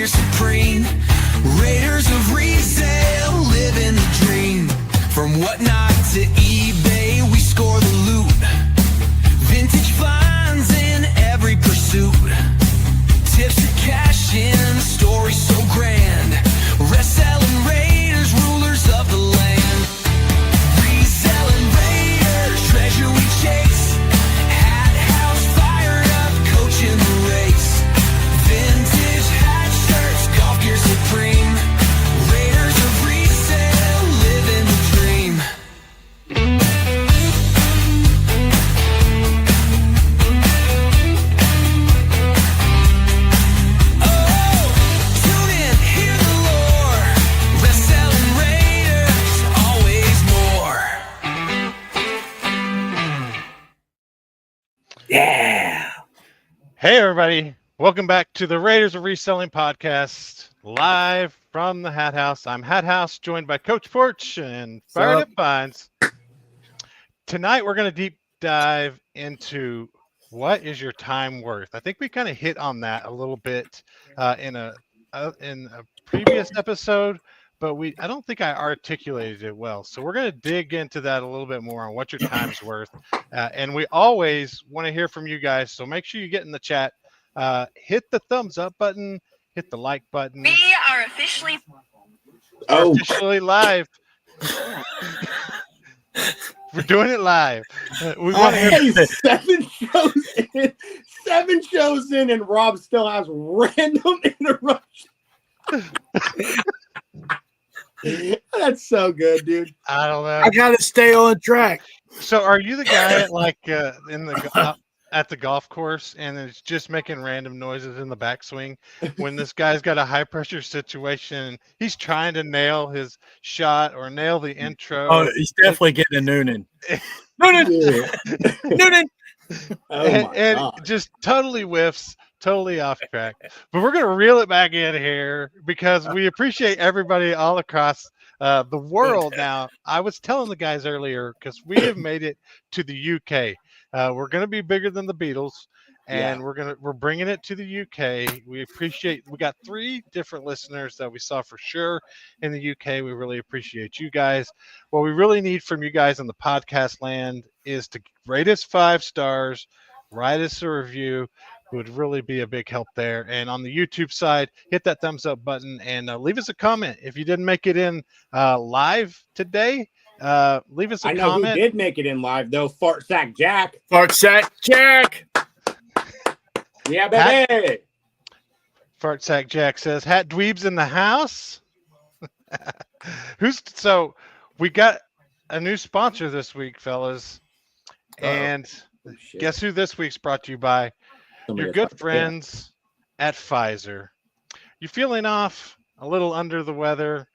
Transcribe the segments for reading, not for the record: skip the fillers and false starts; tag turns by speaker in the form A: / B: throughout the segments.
A: Gear Supreme. Raiders of resale, living the dream. From whatnot to eBay, we score the loot. Vintage finds in every pursuit. Tips to cash in, story so grand. Reselling Raiders, rulers of the land. Reselling Raiders, treasure we chase. Hat house fired up, coaching the race. Vintage hat shirts, golf gear supreme. Raiders of resale, living the dream.
B: Yeah.
C: Hey, everybody. Welcome back to the Raiders of Reselling podcast, live from the Hat House. I'm Hat House, joined by Coach Porch and Fired Up Vines. Tonight, we're going to deep dive into what is your time worth. I think we kind of hit on that a little bit in a previous episode, but I don't think I articulated it well. So we're going to dig into that a little bit more on what your time's worth. And we always want to hear from you guys. So make sure you get in the chat, hit the thumbs up button, hit the like button.
D: We are officially
C: live. We're doing it live. We want to hear.
B: Seven shows in, and Rob still has random interruptions. That's so good, dude.
C: I don't know.
E: I gotta stay on track.
C: So, are you the guy at the golf course and it's just making random noises in the backswing when this guy's got a high pressure situation? He's trying to nail his shot or nail the intro.
E: Oh, he's definitely getting a Noonan. Noonan.
C: And just totally whiffs. Totally off track, but we're going to reel it back in here because we appreciate everybody all across the world. Now, I was telling the guys earlier because we have made it to the UK. We're going to be bigger than the Beatles, and we're bringing it to the UK. We got 3 different listeners that we saw for sure in the UK. We really appreciate you guys. What we really need from you guys in the podcast land is to rate us 5 stars, write us a review. Would really be a big help there. And on the YouTube side, hit that thumbs up button and leave us a comment. If you didn't make it in live today, leave us a comment. I know who
B: did make it in live, though. Fart Sack Jack. Yeah, baby.
C: Fart Sack Jack says, Hat Dweebs in the house. So we got a new sponsor this week, fellas. And guess who this week's brought to you by? Your good friends at Pfizer. You're feeling off, a little under the weather.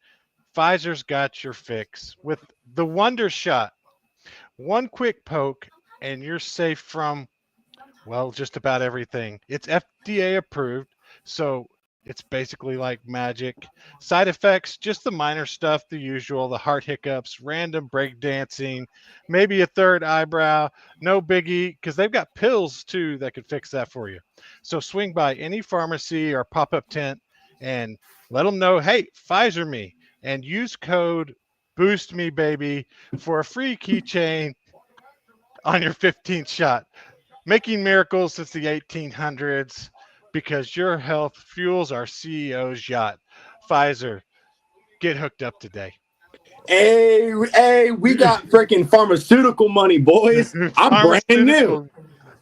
C: Pfizer's got your fix with the Wonder Shot. One quick poke, and you're safe from, well, just about everything. It's FDA approved, so it's basically like magic. Side effects, just the minor stuff, the usual, the heart hiccups, random break dancing, maybe a third eyebrow. No biggie, because they've got pills, too, that could fix that for you. So swing by any pharmacy or pop-up tent and let them know, hey, Pfizer me, and use code BOOSTMEBABY for a free keychain on your 15th shot. Making miracles since the 1800s. Because your health fuels our CEO's yacht. Pfizer, get hooked up today.
B: Hey, we got freaking pharmaceutical money, boys. I'm brand new.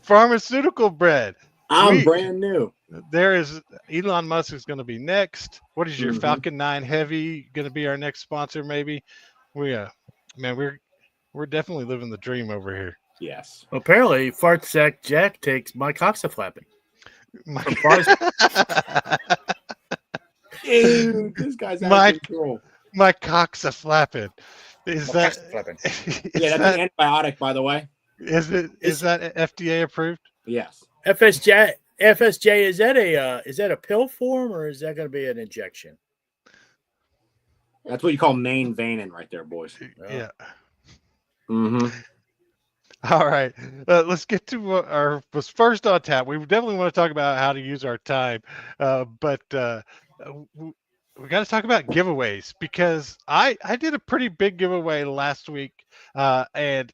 C: Pharmaceutical bread.
B: I'm brand new.
C: There is Elon Musk is going to be next. What is your Falcon 9 Heavy going to be our next sponsor? Maybe we're definitely living the dream over here.
B: Yes.
E: Apparently, Fart Sack Jack takes my coxaflapping.
B: Dude, this guy's out of control.
C: My cock's a flapping. Is that
B: that's an antibiotic, by the way.
C: Is that FDA approved?
B: Yes.
E: FSJ, is that a pill form or is that going to be an injection?
B: That's what you call main veining right there, boys.
C: Yeah.
B: Mm-hmm.
C: All right, let's get to our was first on tap. We definitely want to talk about how to use our time, but we got to talk about giveaways because I did a pretty big giveaway last week, and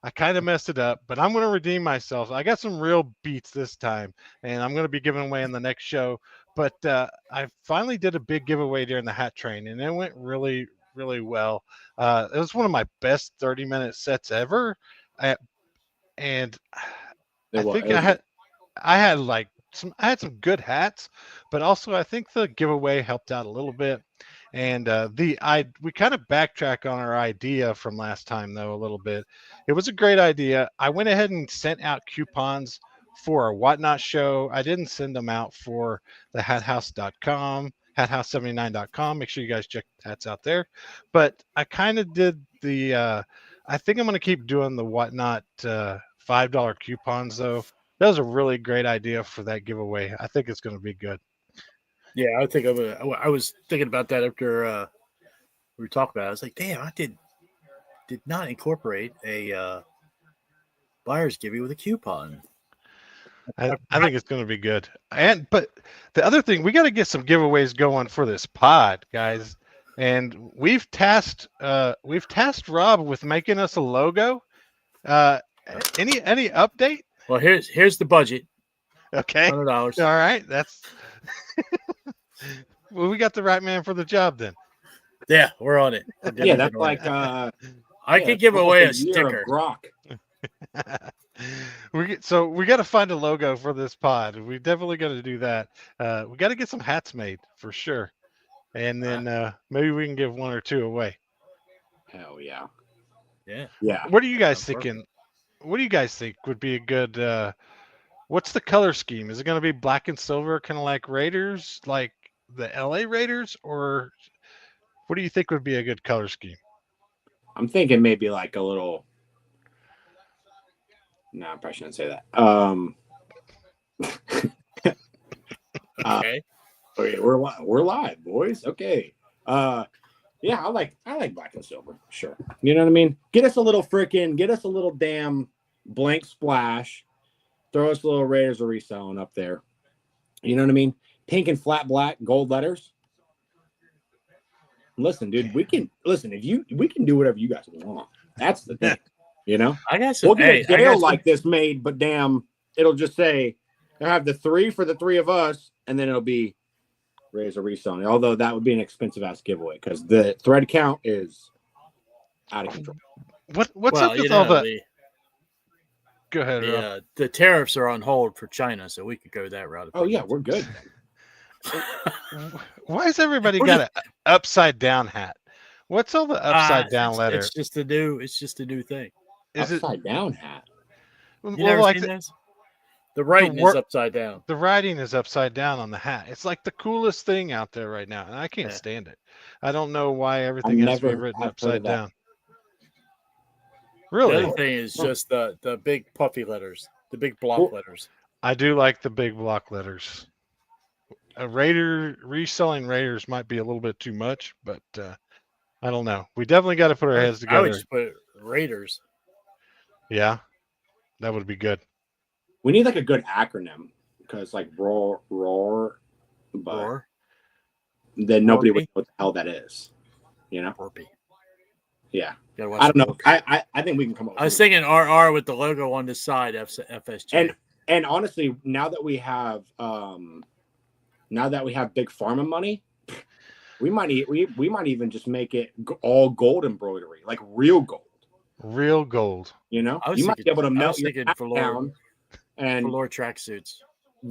C: I kind of messed it up, but I'm going to redeem myself. I got some real beats this time, and I'm going to be giving away in the next show. But I finally did a big giveaway during the hat train, and it went really, really well. It was one of my best 30-minute sets ever, and I think I had like I had some good hats, but also I think the giveaway helped out a little bit. And we kind of backtrack on our idea from last time though a little bit. It was a great idea. I went ahead and sent out coupons for a Whatnot show. I didn't send them out for the hathouse.com, hathouse79.com. Make sure you guys check hats out there. But I kind of did I think I'm going to keep doing the Whatnot $5 coupons though. That was a really great idea for that giveaway. I think it's going to be good.
E: Yeah, I was thinking about that after we were talking about it. I was like, damn, I did not incorporate a buyer's giveaway with a coupon.
C: I think it's going to be good. But the other thing, we got to get some giveaways going for this pod, guys. And we've tasked Rob with making us a logo. Any update?
E: Well, here's the budget.
C: Okay.
E: $100.
C: All right. That's well, we got the right man for the job then.
E: Yeah, we're on it.
B: Yeah, that's like
E: I could give away a sticker.
B: Grok.
C: We got to find a logo for this pod. We definitely got to do that. We got to get some hats made for sure, and then maybe we can give one or two away.
B: Hell yeah.
E: Yeah.
C: What are you guys thinking? What do you guys think would be a good? What's the color scheme? Is it going to be black and silver, kind of like Raiders, like the LA Raiders, or what do you think would be a good color scheme?
B: I'm thinking maybe like a little. No, I probably shouldn't say that.
E: Okay.
B: Okay, we're live, boys. Okay. Yeah, I like black and silver. Sure. You know what I mean? Get us a little damn blank splash. Throw us a little Raiders or Reselling up there. You know what I mean? Pink and flat black, gold letters. Listen, dude, we can do whatever you guys want. That's the thing. You know?
E: I got some.
B: We'll get a deal like this made, but damn, it'll just say they'll have the 3 for the 3 of us, and then it'll be Raiders or Reselling. Although that would be an expensive ass giveaway because the thread count is out of control.
C: What's up with all the? Go ahead.
E: The tariffs are on hold for China, so we could go that route.
B: Oh yeah, we're good.
C: Why has everybody got an upside down hat? What's all the upside down letter?
E: It's just a new thing.
C: Is
B: upside down hat?
E: You never seen this? The writing is upside down.
C: The writing is upside down on the hat. It's like the coolest thing out there right now, and I can't stand it. I don't know why everything has to be written upside down. Really?
E: The other thing is just the big puffy letters, the big block letters.
C: I do like the big block letters. Reselling Raiders might be a little bit too much, but I don't know. We definitely got to put our heads together.
E: I would just put Raiders.
C: Yeah, that would be good.
B: We need like a good acronym because like roar, but
E: roar.
B: Then nobody would know what the hell that is. You know?
E: Orpy.
B: Yeah. I don't know. I think we can come up with
E: I was thinking RR with the logo on the side, FSG.
B: And honestly, now that we have big pharma money, we might even just make it all gold embroidery, like real gold.
C: Real gold.
B: You know, you might be able to melt your hat down and
E: velour tracksuits.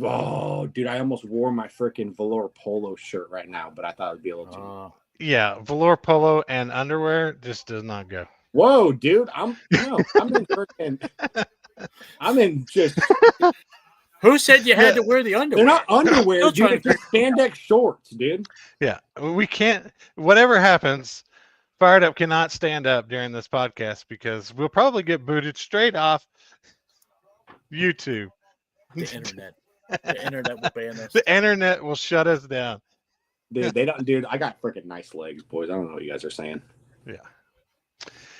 B: Oh, dude, I almost wore my freaking velour polo shirt right now, but I thought it'd be a little too.
C: Yeah, velour polo and underwear just does not go.
B: Whoa, dude, I'm in freaking. I'm in just.
E: Who said you had to wear the underwear?
B: They're not underwear, dude. They're spandex shorts, dude.
C: Yeah, we can't. Whatever happens, Fired Up cannot stand up during this podcast because we'll probably get booted straight off YouTube.
E: The internet. The internet will ban us.
C: The internet will shut us down.
B: Dude, they don't. Dude, I got freaking nice legs, boys. I don't know what you guys are saying.
C: Yeah.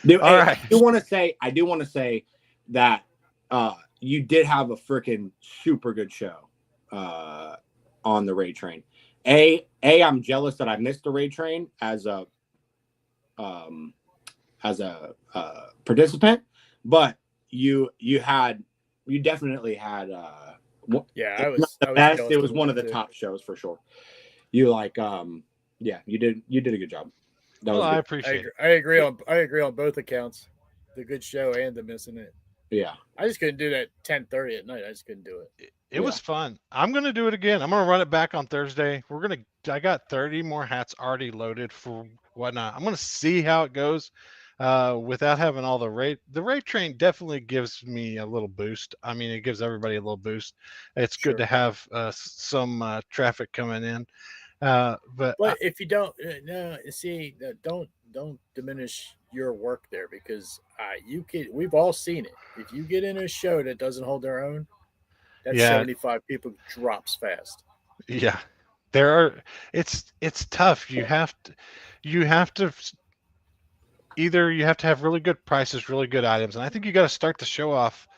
B: Dude,
C: all right.
B: I do want to say that you did have a freaking super good show on the Raid Train, I'm jealous that I missed the raid train as a participant, but you definitely had
E: Yeah,
B: if
E: I
B: not
E: was
B: the best.
E: jealous
B: It
E: to
B: was
E: the
B: one of
E: one
B: the
E: too.
B: top shows for sure. You yeah, you did a good job. That
C: Well,
B: was
C: I
B: good.
C: appreciate it.
E: I agree on both accounts. The good show and the missing it.
B: Yeah.
E: I just couldn't do that 10:30 at night. I just couldn't do it.
C: It was fun. I'm gonna do it again. I'm gonna run it back on Thursday. I got 30 more hats already loaded for whatnot. I'm gonna see how it goes. Without having all the rate. The rate train definitely gives me a little boost. I mean, it gives everybody a little boost. It's good
E: Sure.
C: to have some traffic coming in. But
E: But if you don't, no, see, don't diminish your work there because we've all seen it. If you get in a show that doesn't hold their own, that
C: yeah,
E: 75 people drops fast.
C: yeah, there are. It's tough. You have to either you have to have really good prices, really good items, and I think you got to start the show off.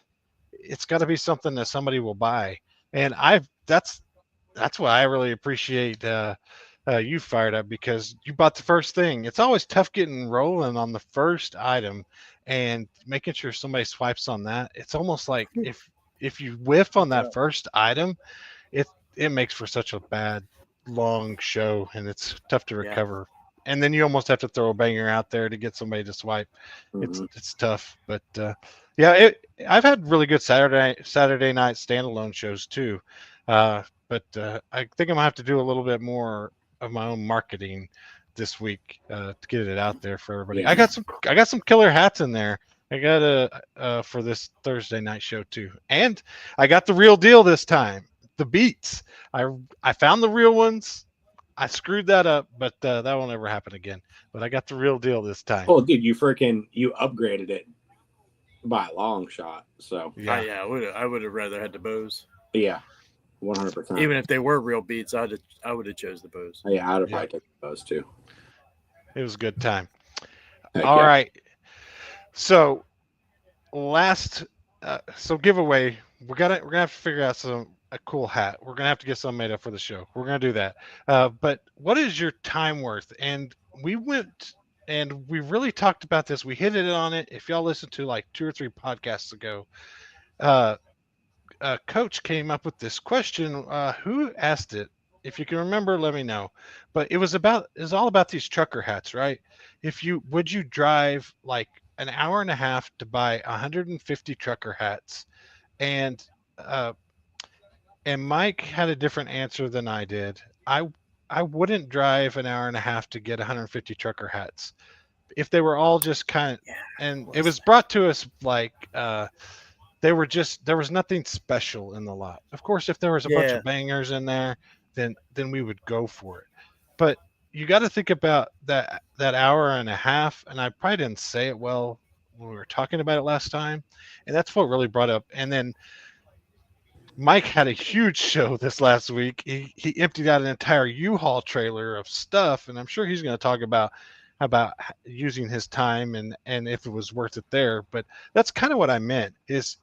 C: It's got to be something that somebody will buy, and that's what I really appreciate. You fired up because you bought the first thing. It's always tough getting rolling on the first item and making sure somebody swipes on that. It's almost like if you whiff on that first item, it makes for such a bad long show and it's tough to
E: Yeah.
C: recover. And then you almost have to throw a banger out there to get somebody to swipe.
B: Mhm.
C: It's tough, but I've had really good Saturday night standalone shows too. But I think I'm gonna have to do a little bit more of my own marketing this week to get it out there for everybody.
B: Yeah.
C: I got some killer hats in there. I got a for this Thursday night show too, and I got the real deal this time. The beats. I found the real ones. I screwed that up, but that won't ever happen again. But I got the real deal this time.
B: Oh, dude, you upgraded it by a long shot. So
C: Yeah,
E: I would have rather had the bows.
B: yeah, 100%.
E: Even if they were real beats, I would have chose the bows.
B: Yeah, I'd have
C: Yeah.
B: probably taken those too.
C: it was a good time.
B: Heck
C: All
B: yeah.
C: right. So so giveaway. We're gonna have to figure out a cool hat. We're gonna have to get some made up for the show. We're gonna do that. But what is your time worth? And we went and we really talked about this. We hit it on it. If y'all listened to like 2 or 3 podcasts ago, Coach came up with this question. Who asked it? If you can remember, let me know. But it's all about these trucker hats, right? Would you drive like an hour and a half to buy 150 trucker hats? And uh, and Mike had a different answer than I did. I wouldn't drive an hour and a half to get 150 trucker hats if they were all just kind of. And it was brought to us like there was nothing special in the lot. Of course, if there was a bunch of bangers in there, then we would go for it. But you got to think about that hour and a half. And I probably didn't say it well when we were talking about it last time, and that's what really brought up. And then Mike had a huge show this last week. He emptied out an entire U-Haul trailer of stuff, and I'm sure he's going to talk about using his time and if it was worth it there. But that's kind of what I meant. Is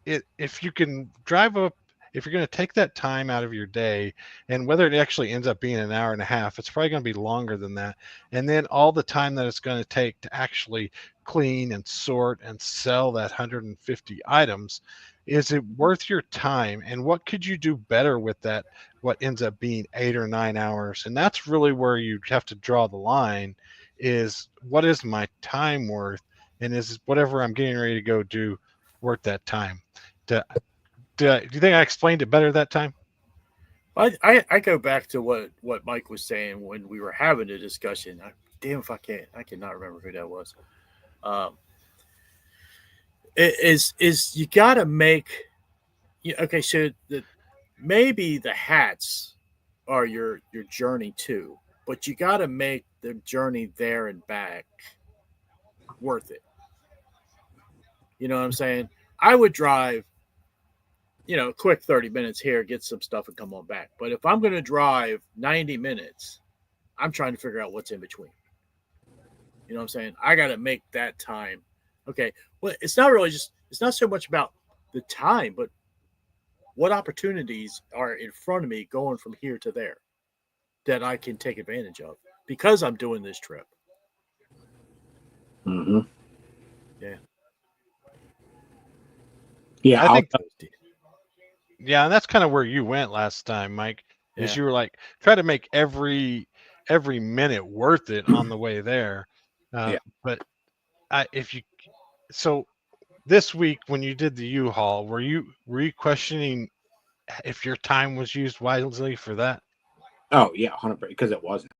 C: if you can drive up, if you're going to take that time out of your day, and whether it actually ends up being an hour and a half, it's probably going to be longer than that. And then all the time that it's going to take to actually clean and sort and sell that 150 items. Is it worth your time? And what could you do better with that? What ends up being 8 or 9 hours? And that's really where you have to draw the line is what is my time worth? And is whatever I'm getting ready to go do worth that time? Do you think I explained it better that time?
E: I go back to what Mike was saying when we were having the discussion. Damn if I cannot remember who that was. Is you got to make okay, so maybe the hats are your journey too, but you got to make the journey there and back worth it. You know what I'm saying? I would drive a quick 30 minutes here, get some stuff and come on back. But if I'm going to drive 90 minutes, I'm trying to figure out what's in between. You know what I'm saying? I got to make that time. Okay. Well, it's not so much about the time, but what opportunities are in front of me going from here to there. that I can take advantage of because I'm doing this trip.
B: Mm-hmm.
E: Yeah.
B: Yeah,
C: I think.
E: I'll-
C: Yeah, and that's kind of where you went last time, Mike. Is
E: Yeah.
C: you were like try to make every minute worth it on the way there.
B: Yeah.
C: But if you so this week when you did the U-Haul, were you questioning if your time was used wisely for that?
B: Oh yeah, 100%. Because it wasn't.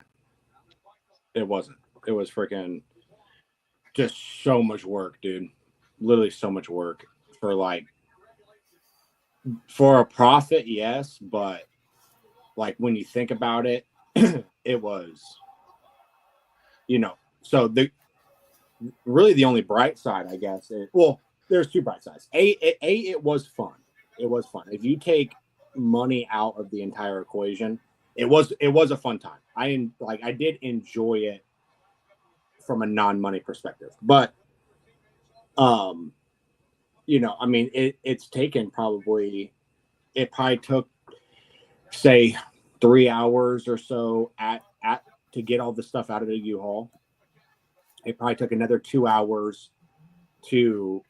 B: It wasn't. It was freaking just so much work, dude. Literally so much work for for a profit, yes, but like when you think about it, it was, so the only bright side, I guess. Well, there's two bright sides. It was fun. It was fun. If you take money out of the entire equation, it was a fun time. I did enjoy it from a non-money perspective, but I mean, it's taken it probably took, say, 3 hours or so at to get all the stuff out of the U-Haul. It probably took another 2 hours to,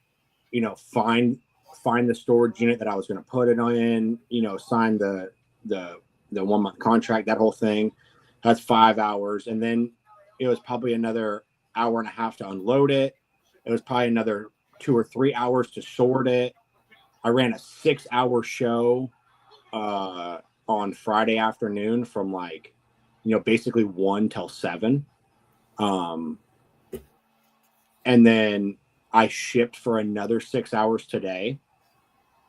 B: find the storage unit that I was going to put it in, sign the 1 month contract, that whole thing. That's 5 hours. And then it was probably another hour and a half to unload it. It was probably another 2 or 3 hours to sort it. I ran a 6-hour show on Friday afternoon from basically 1 till 7. And then I shipped for another 6 hours today.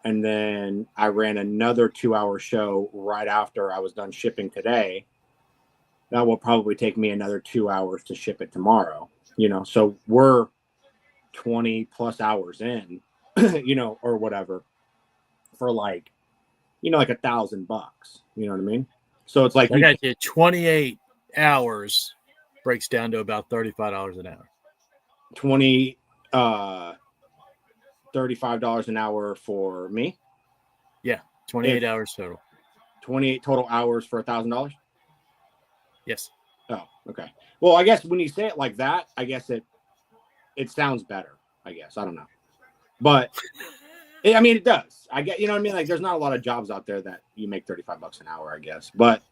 B: And then I ran another 2-hour show right after I was done shipping today. That will probably take me another 2 hours to ship it tomorrow, so we're 20 plus hours in, or whatever for like $1,000, you know what I mean? So it's like
E: I got you 28 hours breaks down to about $35 an hour.
B: 35 $35 an hour for me.
E: Yeah, 28 hours total.
B: 28 total hours for $1,000.
E: Yes.
B: Oh, okay. Well, I guess when you say it like that, I guess it sounds better. I guess I don't know, but I mean it does. I get, you know what I mean. Like, there's not a lot of jobs out there that you make $35 an hour, I guess. But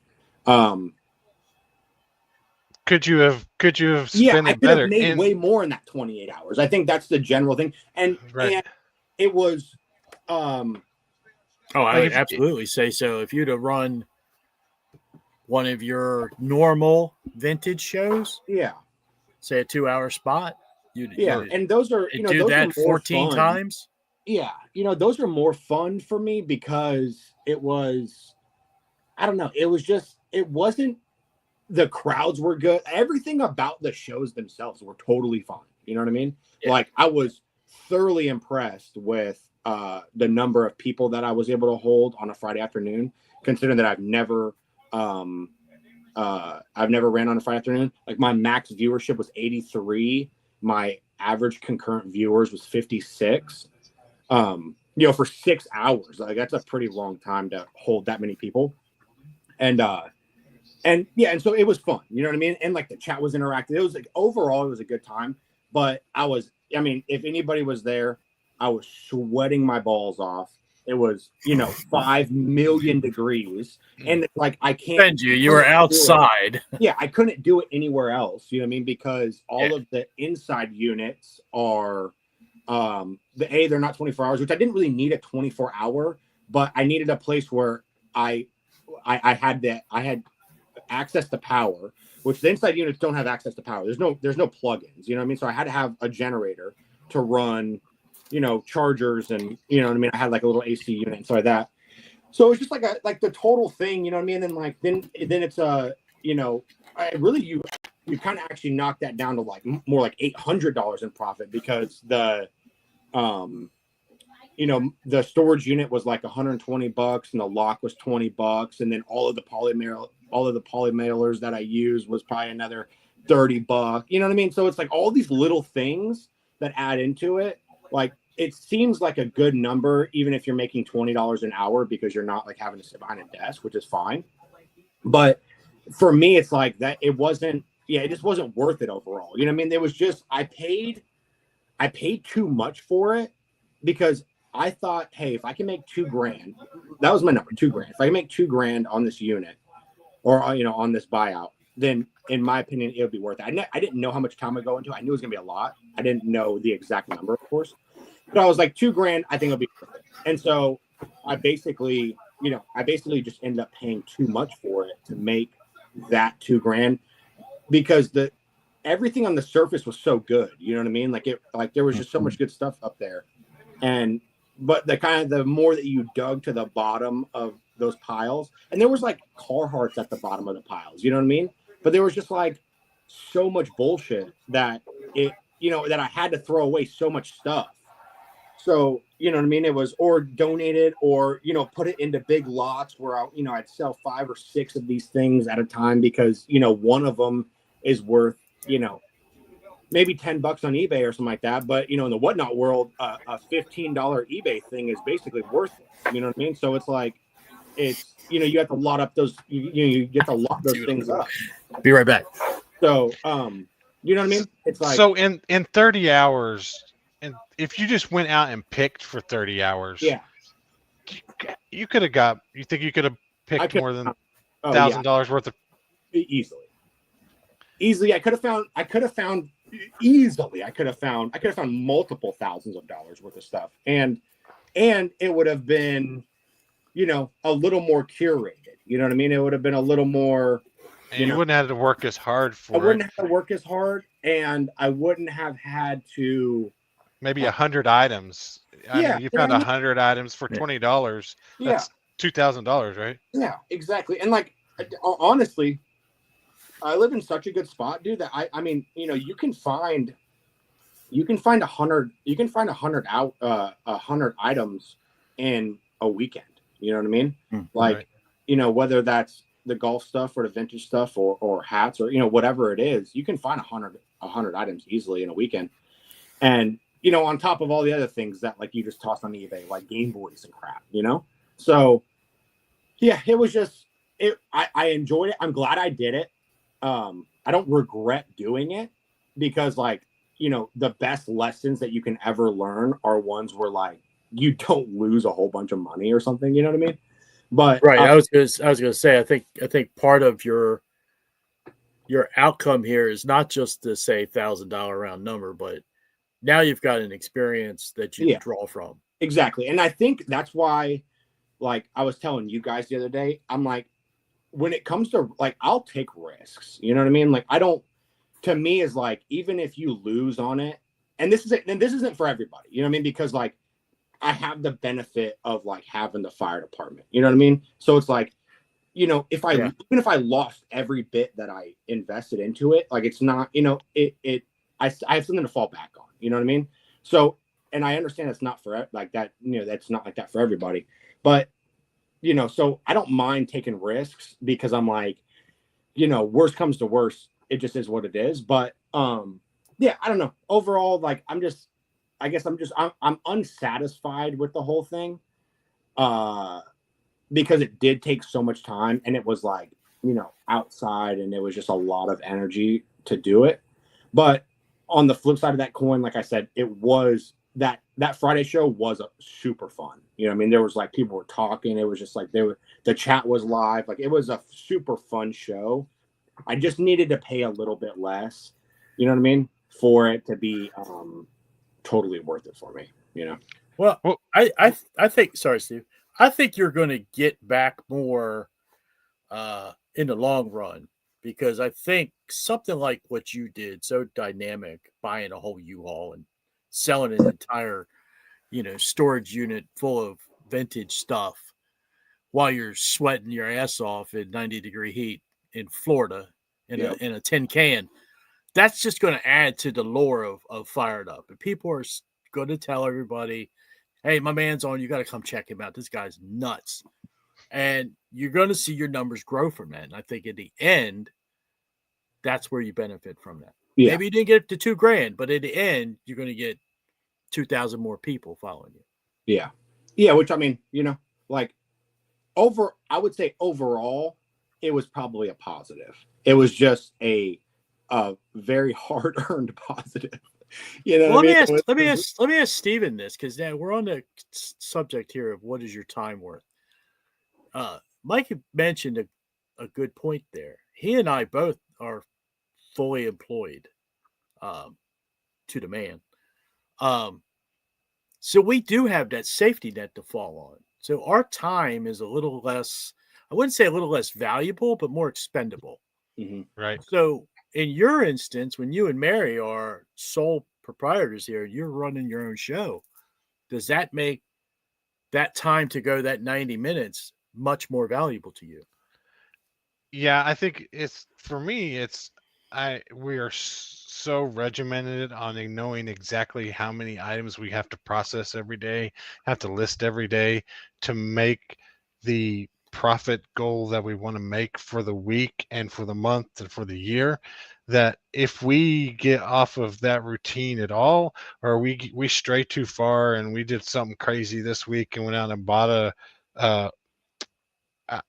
C: could you have
B: yeah,
C: spent
B: I
C: it
B: could have
C: better?
B: made way more in that 28 hours. I think that's the general thing, and it was.
E: I would absolutely say so. If you'd have run one of your normal vintage shows,
B: yeah,
E: say a 2-hour spot,
B: and those are
E: do
B: those
E: that
B: are more
E: 14
B: fun.
E: times.
B: Yeah, those are more fun for me because it was, I don't know, it wasn't, the crowds were good. Everything about the shows themselves were totally fun. You know what I mean? Yeah. Like, I was thoroughly impressed with the number of people that I was able to hold on a Friday afternoon, considering that I've never ran on a Friday afternoon. Like, my max viewership was 83. My average concurrent viewers was 56. For 6 hours, like, that's a pretty long time to hold that many people. And so it was fun, you know what I mean? And like, the chat was interactive. It was like, overall, it was a good time. But if anybody was there, I was sweating my balls off. It was, 5 million degrees. And like, I can't.
E: You were outside.
B: Yeah, I couldn't do it anywhere else. You know what I mean? Because all of the inside units are, they're not 24 hours, which I didn't really need a 24-hour, but I needed a place where I had access to power, which the inside units don't have access to power. There's no plugins, you know what I mean? So I had to have a generator to run, chargers, and you know what I mean? I had like a little AC unit and stuff like that. So it's just like the total thing, you know what I mean? And then it's you kind of actually knock that down to like more like $800 in profit, because the storage unit was like $120 and the lock was $20, and then all of the poly mailers that I used was probably another $30. You know what I mean? So it's like all these little things that add into it. Like, it seems like a good number, even if you're making $20 an hour, because you're not like having to sit behind a desk, which is fine. But for me, it's like that. It wasn't. Yeah, it just wasn't worth it overall. You know what I mean? It was just I paid too much for it because I thought, hey, if I can make $2,000, that was my number, $2,000. If I can make $2,000 on this unit or on this buyout, then in my opinion, it would be worth it. I didn't know how much time I go into it. I knew it was gonna be a lot. I didn't know the exact number, of course, but I was like $2,000. I think it'll be worth it. And so I basically just ended up paying too much for it to make that $2,000 because everything on the surface was so good. You know what I mean? Like there was just so much good stuff up there. But the more that you dug to the bottom of those piles, and there was like Carhartts at the bottom of the piles, you know what I mean? But there was just like so much bullshit that that I had to throw away so much stuff. So, you know what I mean? It was or donated or, put it into big lots where I'd sell 5 or 6 of these things at a time because, one of them is worth, maybe $10 on eBay or something like that. But, in the whatnot world, a $15 eBay thing is basically worth it. You know what I mean? So it's like, you have to lot up those, you get to lot those things up.
E: Be right back.
B: So, you know what I mean? It's like,
C: so in 30 hours, and if you just went out and picked for 30 hours,
B: yeah,
C: you could have you think you could have picked more than $1,000 worth of
B: easily. I could have found multiple thousands of dollars worth of stuff. And it would have been, a little more curated. You know what I mean? It would have been a little more.
C: And you wouldn't have to work as hard for it.
B: I wouldn't have to work as hard, and I wouldn't have had to.
C: Maybe 100 items. I mean, you found 100 items for $20. That's $2,000, right?
B: Yeah, exactly. And like, honestly, I live in such a good spot, dude, that I mean, you can find 100 items in a weekend. You know what I mean? Like,
C: right.
B: Whether that's the golf stuff or the vintage stuff or hats or, whatever it is, you can find 100 items easily in a weekend. And, on top of all the other things that like you just toss on eBay, like Game Boys and crap, So yeah, it was just, I enjoyed it. I'm glad I did it. I don't regret doing it because like, the best lessons that you can ever learn are ones where like you don't lose a whole bunch of money or something. You know what I mean? But
E: right. I was gonna say, I think part of your outcome here is not just to say $1,000 round number, but now you've got an experience that you can draw from.
B: Exactly. And I think that's why, like I was telling you guys the other day, I'm like, when it comes to like, I'll take risks. You know what I mean? Like, to me is like, even if you lose on it, and this isn't for everybody, you know what I mean? Because like, I have the benefit of like having the fire department, you know what I mean? So it's like, even if I lost every bit that I invested into it, like it's not, I have something to fall back on, you know what I mean? So, and I understand it's not for like that, that's not like that for everybody, but so I don't mind taking risks because I'm like, worst comes to worst, it just is what it is. But yeah, I don't know. Overall, like I'm unsatisfied with the whole thing. Because it did take so much time and it was like, outside and it was just a lot of energy to do it. But on the flip side of that coin, like I said, it was that Friday show was super fun. You know what I mean? There was like people were talking. It was just like the chat was live. Like it was a super fun show. I just needed to pay a little bit less, you know what I mean? For it to be totally worth it for me,
E: Well, I think, sorry, Steve, I think you're going to get back more in the long run because I think something like what you did, so dynamic, buying a whole U-Haul and selling an entire, storage unit full of vintage stuff while you're sweating your ass off in 90-degree heat in Florida in a tin can. That's just going to add to the lore of Fired Up. And people are going to tell everybody, hey, my man's on. You got to come check him out. This guy's nuts. And you're going to see your numbers grow from that. And I think in the end, that's where you benefit from that. Yeah. Maybe you didn't get to $2,000, but in the end, you're going to get 2,000 more people following you.
B: Yeah. Yeah. Which I mean, like I would say overall, it was probably a positive. It was just a very hard earned positive. You know
E: Well,
B: what I mean?
E: let me ask Steven this, because now we're on the subject here of what is your time worth. Mike mentioned a good point there. He and I both are fully employed, to the man. So we do have that safety net to fall on. So our time is a little less, I wouldn't say a little less valuable, but more expendable.
B: Mm-hmm.
C: Right.
E: So in your instance, when you and Mary are sole proprietors here, you're running your own show. Does that make that time to go that 90 minutes much more valuable to you?
C: Yeah, I think it's for me. We are so regimented on knowing exactly how many items we have to process every day, have to list every day to make the profit goal that we want to make for the week and for the month and for the year. That if we get off of that routine at all, or we stray too far and we did something crazy this week and went out and bought uh,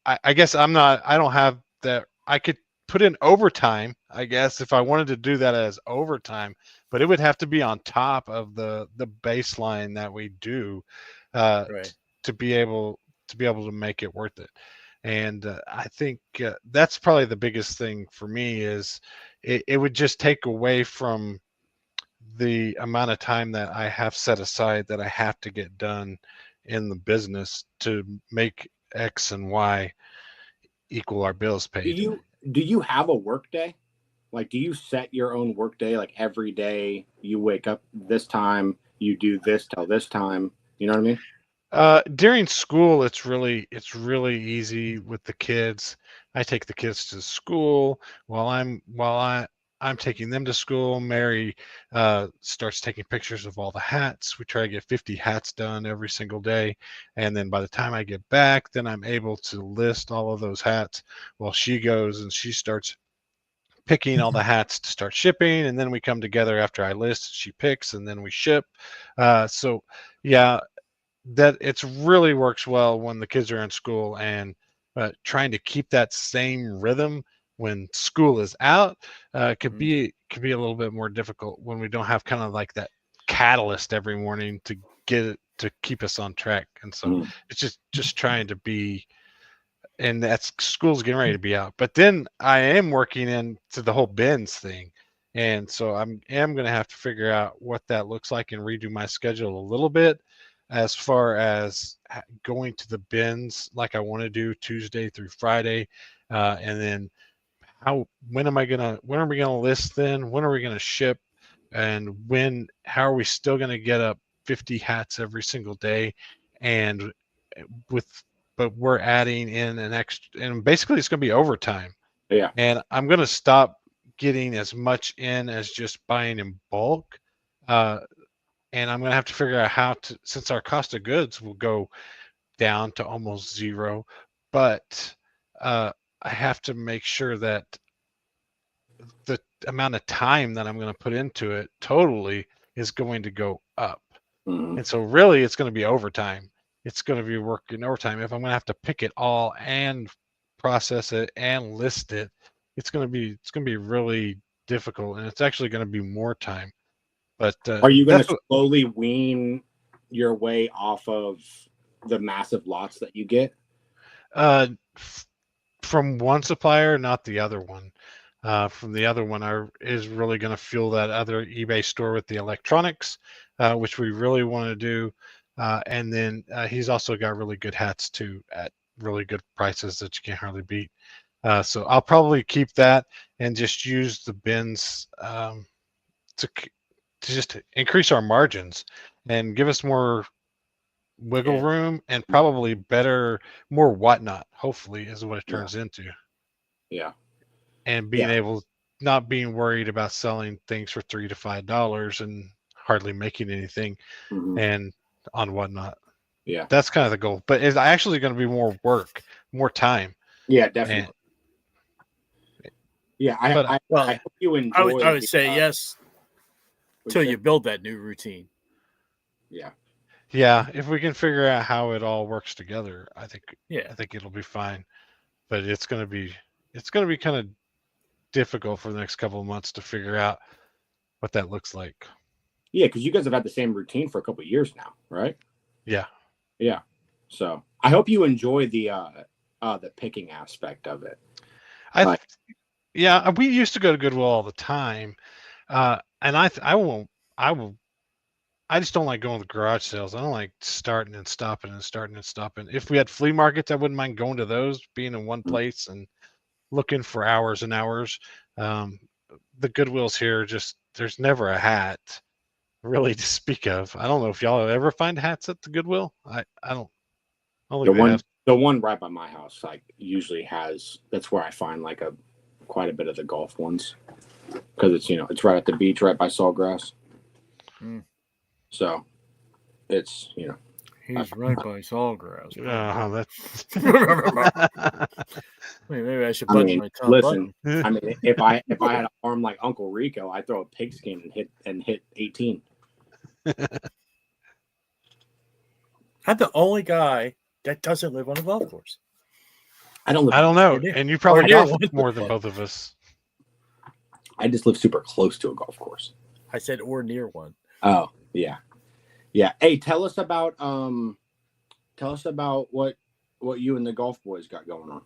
C: I guess I don't have that. I could put in overtime, I guess, if I wanted to do that as overtime, but it would have to be on top of the baseline that we do
E: Right.
C: to be able to make it worth it. And I think that's probably the biggest thing for me is it would just take away from the amount of time that I have set aside that I have to get done in the business to make X and Y equal our bills
B: Do
C: paid.
B: you have a work day? Like, do you set your own work day? Like every day you wake up this time, you do this till this time. You know what I mean?
C: During school, it's really easy with the kids. I take the kids to school while I'm taking them to school. Mary starts taking pictures of all the hats. We try to get 50 hats done every single day, and then by the time I get back, then I'm able to list all of those hats while she goes and she starts picking all the hats to start shipping, and then we come together after I list, she picks, and then we ship. So yeah, that it's really works well when the kids are in school, and trying to keep that same rhythm when school is out could be a little bit more difficult when we don't have kind of like that catalyst every morning to get it to keep us on track. And so
B: Mhm.
C: it's just trying to be, and that's school's getting ready to be out. But then I am working into the whole bins thing. And so am going to have to figure out what that looks like and redo my schedule a little bit as far as going to the bins like I want to do Tuesday through Friday. And then when are we gonna list then? When are we gonna ship? And how are we still gonna get up 50 hats every single day? And with, but we're adding in an extra, and basically it's gonna be overtime.
B: Yeah.
C: And I'm gonna stop getting as much in as just buying in bulk. And I'm gonna have to figure out how to, since our cost of goods will go down to almost zero, but I have to make sure that the amount of time that I'm going to put into it totally is going to go up.
B: Mhm.
C: And so really it's going to be overtime. It's going to be working overtime. If I'm going to have to pick it all and process it and list it, it's going to be really difficult, and it's actually going to be more time. But
B: Are you going
C: that's
B: to
C: what,
B: slowly wean your way off of the massive lots that you get?
C: uh, from one supplier, not the other one. From the other one is really going to fuel that other eBay store with the electronics, which we really want to do. And then he's also got really good hats too at really good prices that you can't hardly beat. So I'll probably keep that and just use the bins to just increase our margins and give us more wiggle
E: Yeah.
C: room and probably more whatnot, hopefully, is what it
B: Yeah.
C: turns into.
B: Yeah.
C: And being
B: Yeah.
C: able, not being worried about selling things for $3 to $5 and hardly making anything
B: Mhm.
C: and on whatnot.
B: Yeah.
C: That's kind of the goal, but it's actually going to be more work, more time.
B: Yeah,
C: And
B: definitely. Yeah,
C: but
E: Well,
B: I hope you
E: I
B: enjoy.
E: would say yes
B: What'd
E: till
B: you
E: you
B: say?
E: build that new routine.
B: Yeah.
C: yeah, if we can figure out how it all works together, I
E: Yeah.
C: think it'll be fine. but it's going to be kind of difficult for the next couple of months to figure out what that looks like.
B: Yeah, because you guys have had the same routine for a couple of years now, right?
C: Yeah.
B: Yeah. So I hope you enjoy the picking aspect of it.
C: Yeah, we used to go to Goodwill all the time, and I just don't like going to garage sales. I don't like starting and stopping and starting and stopping. If we had flea markets, I wouldn't mind going to those, being in one place and looking for hours and hours. The Goodwills here, there's never a hat really to speak of. I don't know if y'all ever find hats at the Goodwill. I don't think they have.
B: The one right by my house, like, usually has. That's where I find like quite a bit of the golf ones, because it's right at the beach, right by Sawgrass. So it's
E: he's right by Sawgrass. Maybe I should button my top
B: listen.
E: button.
B: I mean, if I had an arm like Uncle Rico, I'd throw a pigskin and hit 18.
E: I'm the only guy that doesn't live on a golf course.
B: I don't
C: know, and you probably golf more than both of us.
B: I just live super close to a golf course.
E: I said or near one.
B: Oh, yeah. Hey, tell us about what you and the golf boys got going on.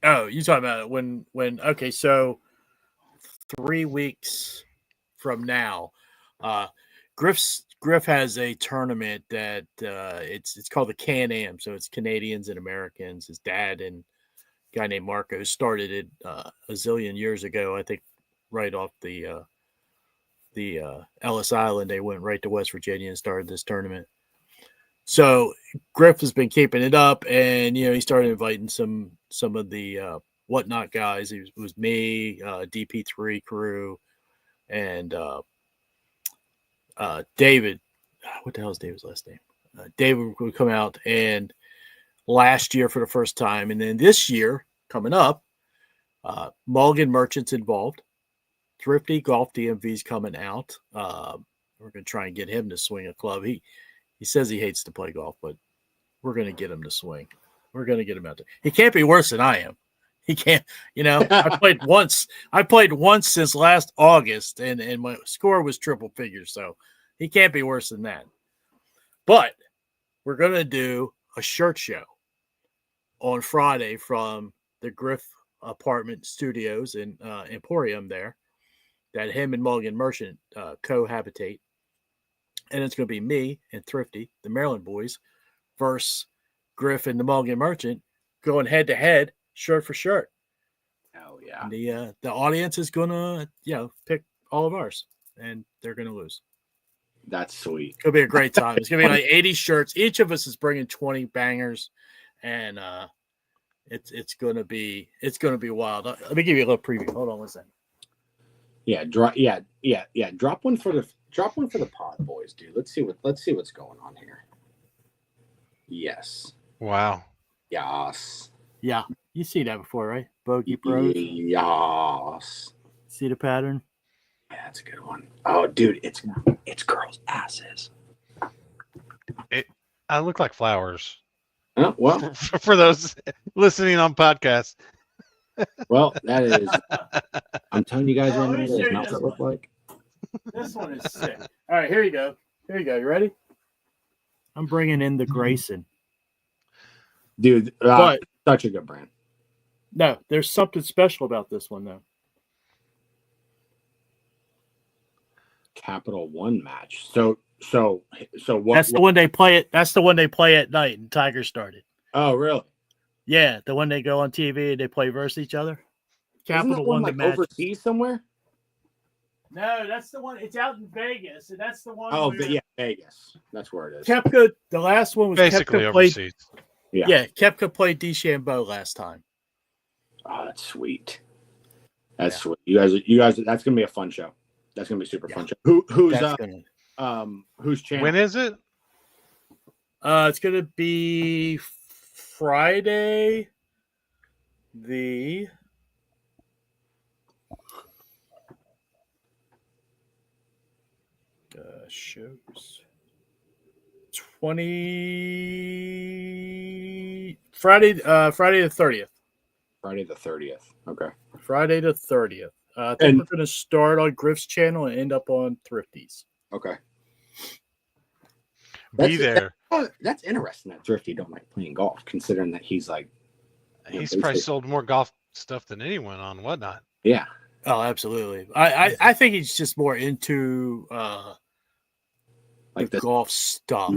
E: Oh, you talking about when? Okay, so 3 weeks from now, Griff has a tournament that it's called the Can-Am. So it's Canadians and Americans. His dad and a guy named Marco started it a zillion years ago. I think right off the Ellis Island, they went right to West Virginia and started this tournament. So Griff has been keeping it up, and he started inviting some of the whatnot guys. It was me, DP3 crew, and David. What the hell is David's last name? David would come out, and last year for the first time, and then this year coming up, Mulligan Merchant's involved. Thrifty Golf DMV's coming out. We're going to try and get him to swing a club. He says he hates to play golf, but we're going to get him to swing. We're going to get him out there. He can't be worse than I am. He can't, I played once. I played once since last August, and my score was triple figures, so he can't be worse than that. But we're going to do a shirt show on Friday from the Griff Apartment Studios in Emporium there, that him and Mulligan Merchant cohabitate. And it's going to be me and Thrifty, the Maryland boys, versus Griff and the Mulligan Merchant, going head to head, shirt for shirt.
B: Oh yeah.
E: And the audience is going to pick all of ours, and they're going to lose.
B: That's sweet.
E: It's going to be a great time. It's going to be like 80 shirts. Each of us is bringing 20 bangers, and it's going to be wild. Let me give you a little preview. Hold on one second.
B: Yeah, Drop one for the pod boys, dude. Let's see what's going on here. Yes.
C: Wow.
B: Yes.
E: Yeah, you see that before, right? Bogey Bros.
B: Yes.
E: See the pattern?
B: Yeah, that's a good one. Oh, dude, it's girls' asses.
C: I look like flowers.
B: Oh, well,
C: for those listening on podcast.
B: Well, that is. I'm telling you guys right now, that is not what it looks like.
E: This one is sick. All right, here you go. You ready? I'm bringing in the Grayson.
B: Dude, but such a good brand.
E: No, there's something special about this one, though.
B: Capital One match. So what?
E: That's the one they play it. That's the one they play at night, and Tiger started.
B: Oh, really?
E: Yeah, the one they go on TV and they play versus each other. Capital
B: One
E: the
B: like
E: match
B: overseas somewhere.
E: No, that's the one. It's out in Vegas, and that's the one.
B: Oh, yeah, Vegas. That's where it is.
E: Kepka. The last one was
C: basically
E: Kepka
C: overseas.
E: Yeah, Kepka played DeChambeau last time.
B: Oh, that's sweet. That's sweet. You guys. That's gonna be a fun show. That's gonna be a super fun show. Who's channel?
C: When is it?
E: It's gonna be Friday. The shows 24th. Friday the 30th.
B: Friday the 30th. Okay.
E: Friday the 30th. I think
B: And-
E: we're going to start on Griff's channel and end up on Thrifty's.
B: Okay.
C: Be there.
B: That's interesting that Thrifty don't like playing golf, considering that he's like,
C: He's probably sold more golf stuff than anyone on Whatnot.
B: yeah.
E: Oh, absolutely. I think he's just more into
B: Like
E: the golf stuff.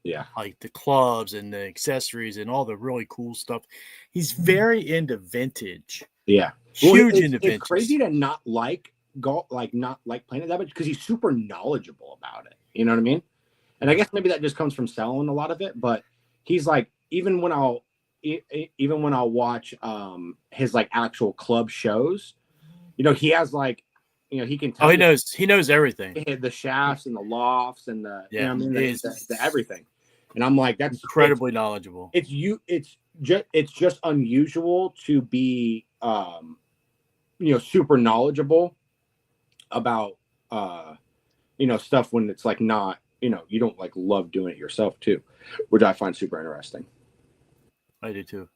B: Yeah.
E: Like the clubs and the accessories and all the really cool stuff. He's very into vintage.
B: Yeah.
E: Huge
B: Well,
E: into vintage.
B: It's crazy to not like golf, like not like playing it that much, because he's super knowledgeable about it. You know what I mean? And I guess maybe that just comes from selling a lot of it. But he's like, even when I'll watch his like actual club shows, you know, he has like, you know, he can tell.
E: Oh, he knows everything.
B: The shafts and the lofts and the,
E: Yeah,
B: you know what I mean, the everything. And I'm like, that's
E: incredibly knowledgeable.
B: It's just unusual to be you know, super knowledgeable about you know, stuff when it's like not, you know, you don't like love doing it yourself too, which I find super interesting.
E: I do too.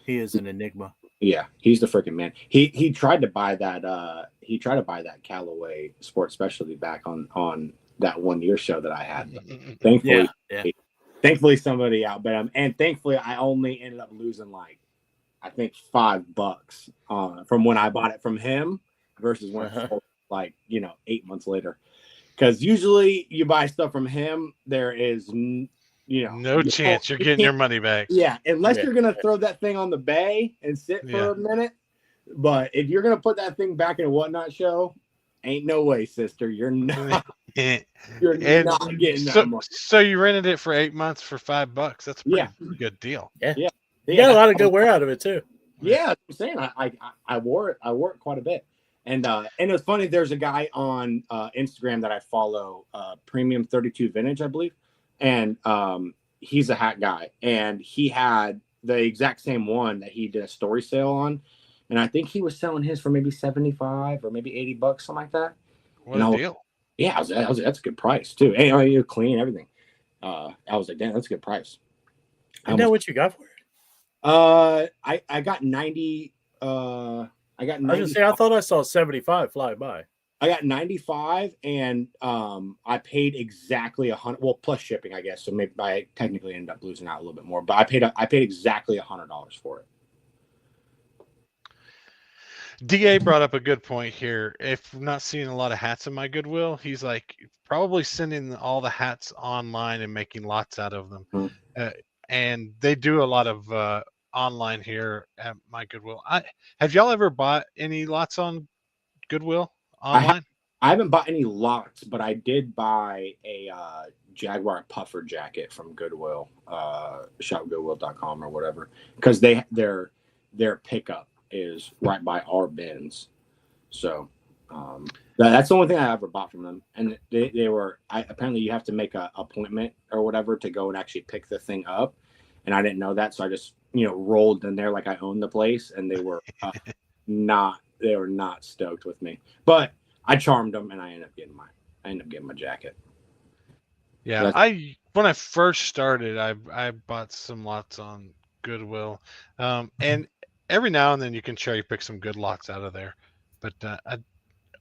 E: He is an enigma.
B: Yeah, he's the freaking man. He tried to buy that Callaway Sports Specialty back on that 1 year show that I had. Thankfully, thankfully somebody outbid him, and thankfully I only ended up losing like, I think $5 from when I bought it from him versus when it sold, like, you know, 8 months later. Because usually you buy stuff from him, there is, you know,
C: no chance you're getting your money back.
B: Yeah, unless you're gonna throw that thing on the bay and sit for a minute. But if you're gonna put that thing back in a Whatnot show, ain't no way, sister. You're not. You're not getting that much.
C: So you rented it for 8 months for $5. That's a pretty good deal.
E: Yeah. You got a lot of good wear out of it too.
B: Yeah, I'm saying I wore it. I wore it quite a bit. And it's funny. There's a guy on Instagram that I follow, Premium 32 Vintage, I believe, and he's a hat guy, and he had the exact same one that he did a story sale on, and I think he was selling his for maybe $75 or maybe $80, something like that.
C: What a deal!
B: Yeah, that's a good price too. And you're clean, everything. I was like, damn, that's a good price.
E: I know what you got for it.
B: I got 90. I got 90.
E: I was gonna say, I thought I saw 75 fly by.
B: I got 95, and I paid exactly 100. Well, plus shipping, I guess. So maybe I technically ended up losing out a little bit more, but I paid exactly $100 for it.
C: DA brought up a good point here. If I'm not seeing a lot of hats in my Goodwill, he's like probably sending all the hats online and making lots out of them.
B: Mm-hmm.
C: And they do a lot of online here at my Goodwill. Have y'all ever bought any lots on Goodwill online?
B: I haven't bought any lots, but I did buy a Jaguar puffer jacket from Goodwill, shopgoodwill.com or whatever, because their pickup is right by our bins. So that's the only thing I ever bought from them. And they were, apparently you have to make an appointment or whatever to go and actually pick the thing up. And I didn't know that. So I just, you know, rolled in there like I owned the place, and they were not stoked with me, but I charmed them, and I ended up getting my jacket.
C: Yeah. When I first started, I bought some lots on Goodwill. And every now and then you can cherry pick some good lots out of there, but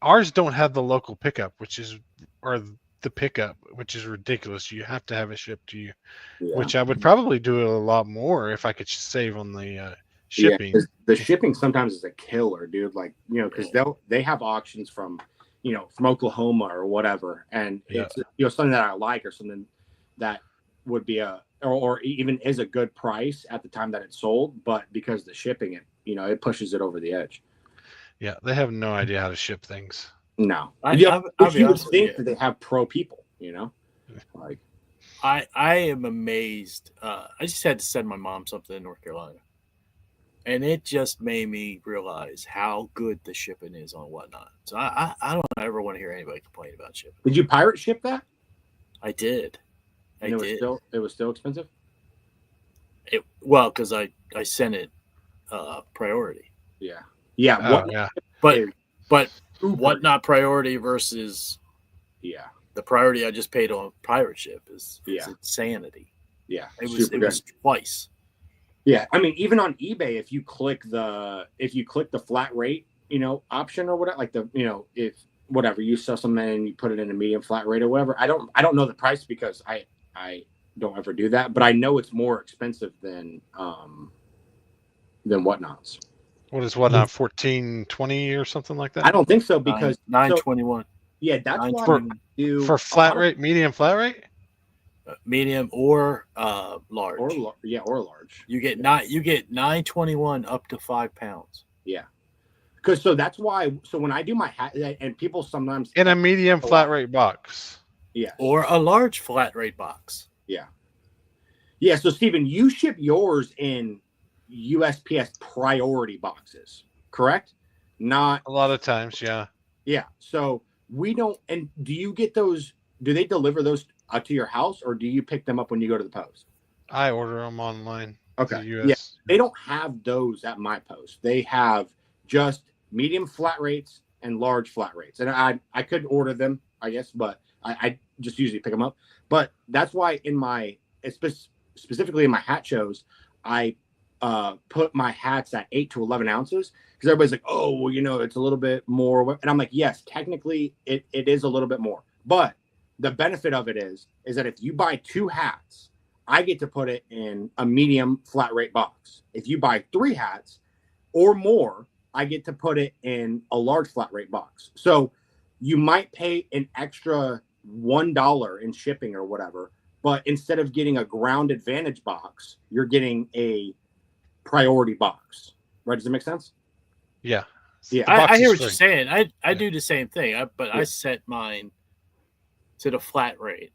C: ours don't have the local pickup, or the pickup, which is ridiculous. You have to have it shipped to you, which I would probably do a lot more if I could save on the shipping.
B: Yeah, the shipping sometimes is a killer, dude. Like, you know, because they have auctions from, you know, from Oklahoma or whatever, and it's, you know, something that I like or something that would be or even is a good price at the time that it's sold, but because the shipping, it pushes it over the edge.
C: Yeah, they have no idea how to ship things.
B: No,
E: I'll be
B: you would
E: honest
B: think
E: with
B: that they have pro people, you know. Like,
E: I am amazed. I just had to send my mom something in North Carolina, and it just made me realize how good the shipping is on Whatnot. So I don't ever want to hear anybody complain about shipping.
B: Did you pirate ship that?
E: I did.
B: It was still expensive.
E: Because I sent it priority.
B: Yeah.
E: But Whatnot priority versus the priority I just paid on pirate ship is insanity.
B: Yeah,
E: it was twice.
B: Yeah, I mean, even on eBay, if you click the flat rate, option or whatever, like if whatever you sell something and you put it in a medium flat rate or whatever, I don't know the price because I don't ever do that, but I know it's more expensive than Whatnots.
C: What is Whatnot, 1420 or something like that?
B: I don't think so because
E: 921.
B: Yeah, that's why
C: For,
B: I do
C: for flat rate, medium flat rate,
E: medium or large,
B: or large.
E: You get 921 up to 5 pounds.
B: Yeah, because that's why. So when I do my hat, and people sometimes
C: in a medium flat rate box.
B: Yeah,
E: or a large flat rate box.
B: Yeah. Yeah. So Stephen, you ship yours in USPS priority boxes, correct? Not
C: a lot of times, yeah.
B: Yeah. So we don't. And do you get those? Do they deliver those to your house, or do you pick them up when you go to the post?
C: I order them online.
B: Okay. Yeah. They don't have those at my post. They have just medium flat rates and large flat rates. And I could order them, I guess, but I just usually pick them up. But that's why in my, specifically in my hat shows, I put my hats at 8 to 11 ounces because everybody's like, oh, well, it's a little bit more. And I'm like, yes, technically it is a little bit more. But the benefit of it is that if you buy 2 hats, I get to put it in a medium flat rate box. If you buy 3 hats or more, I get to put it in a large flat rate box. So you might pay an extra $1 in shipping or whatever, but instead of getting a Ground Advantage box, you're getting a priority box. Right? Does it make sense?
C: Yeah.
B: Yeah.
E: I hear what you're saying. I do the same thing, but I set mine to the flat rate.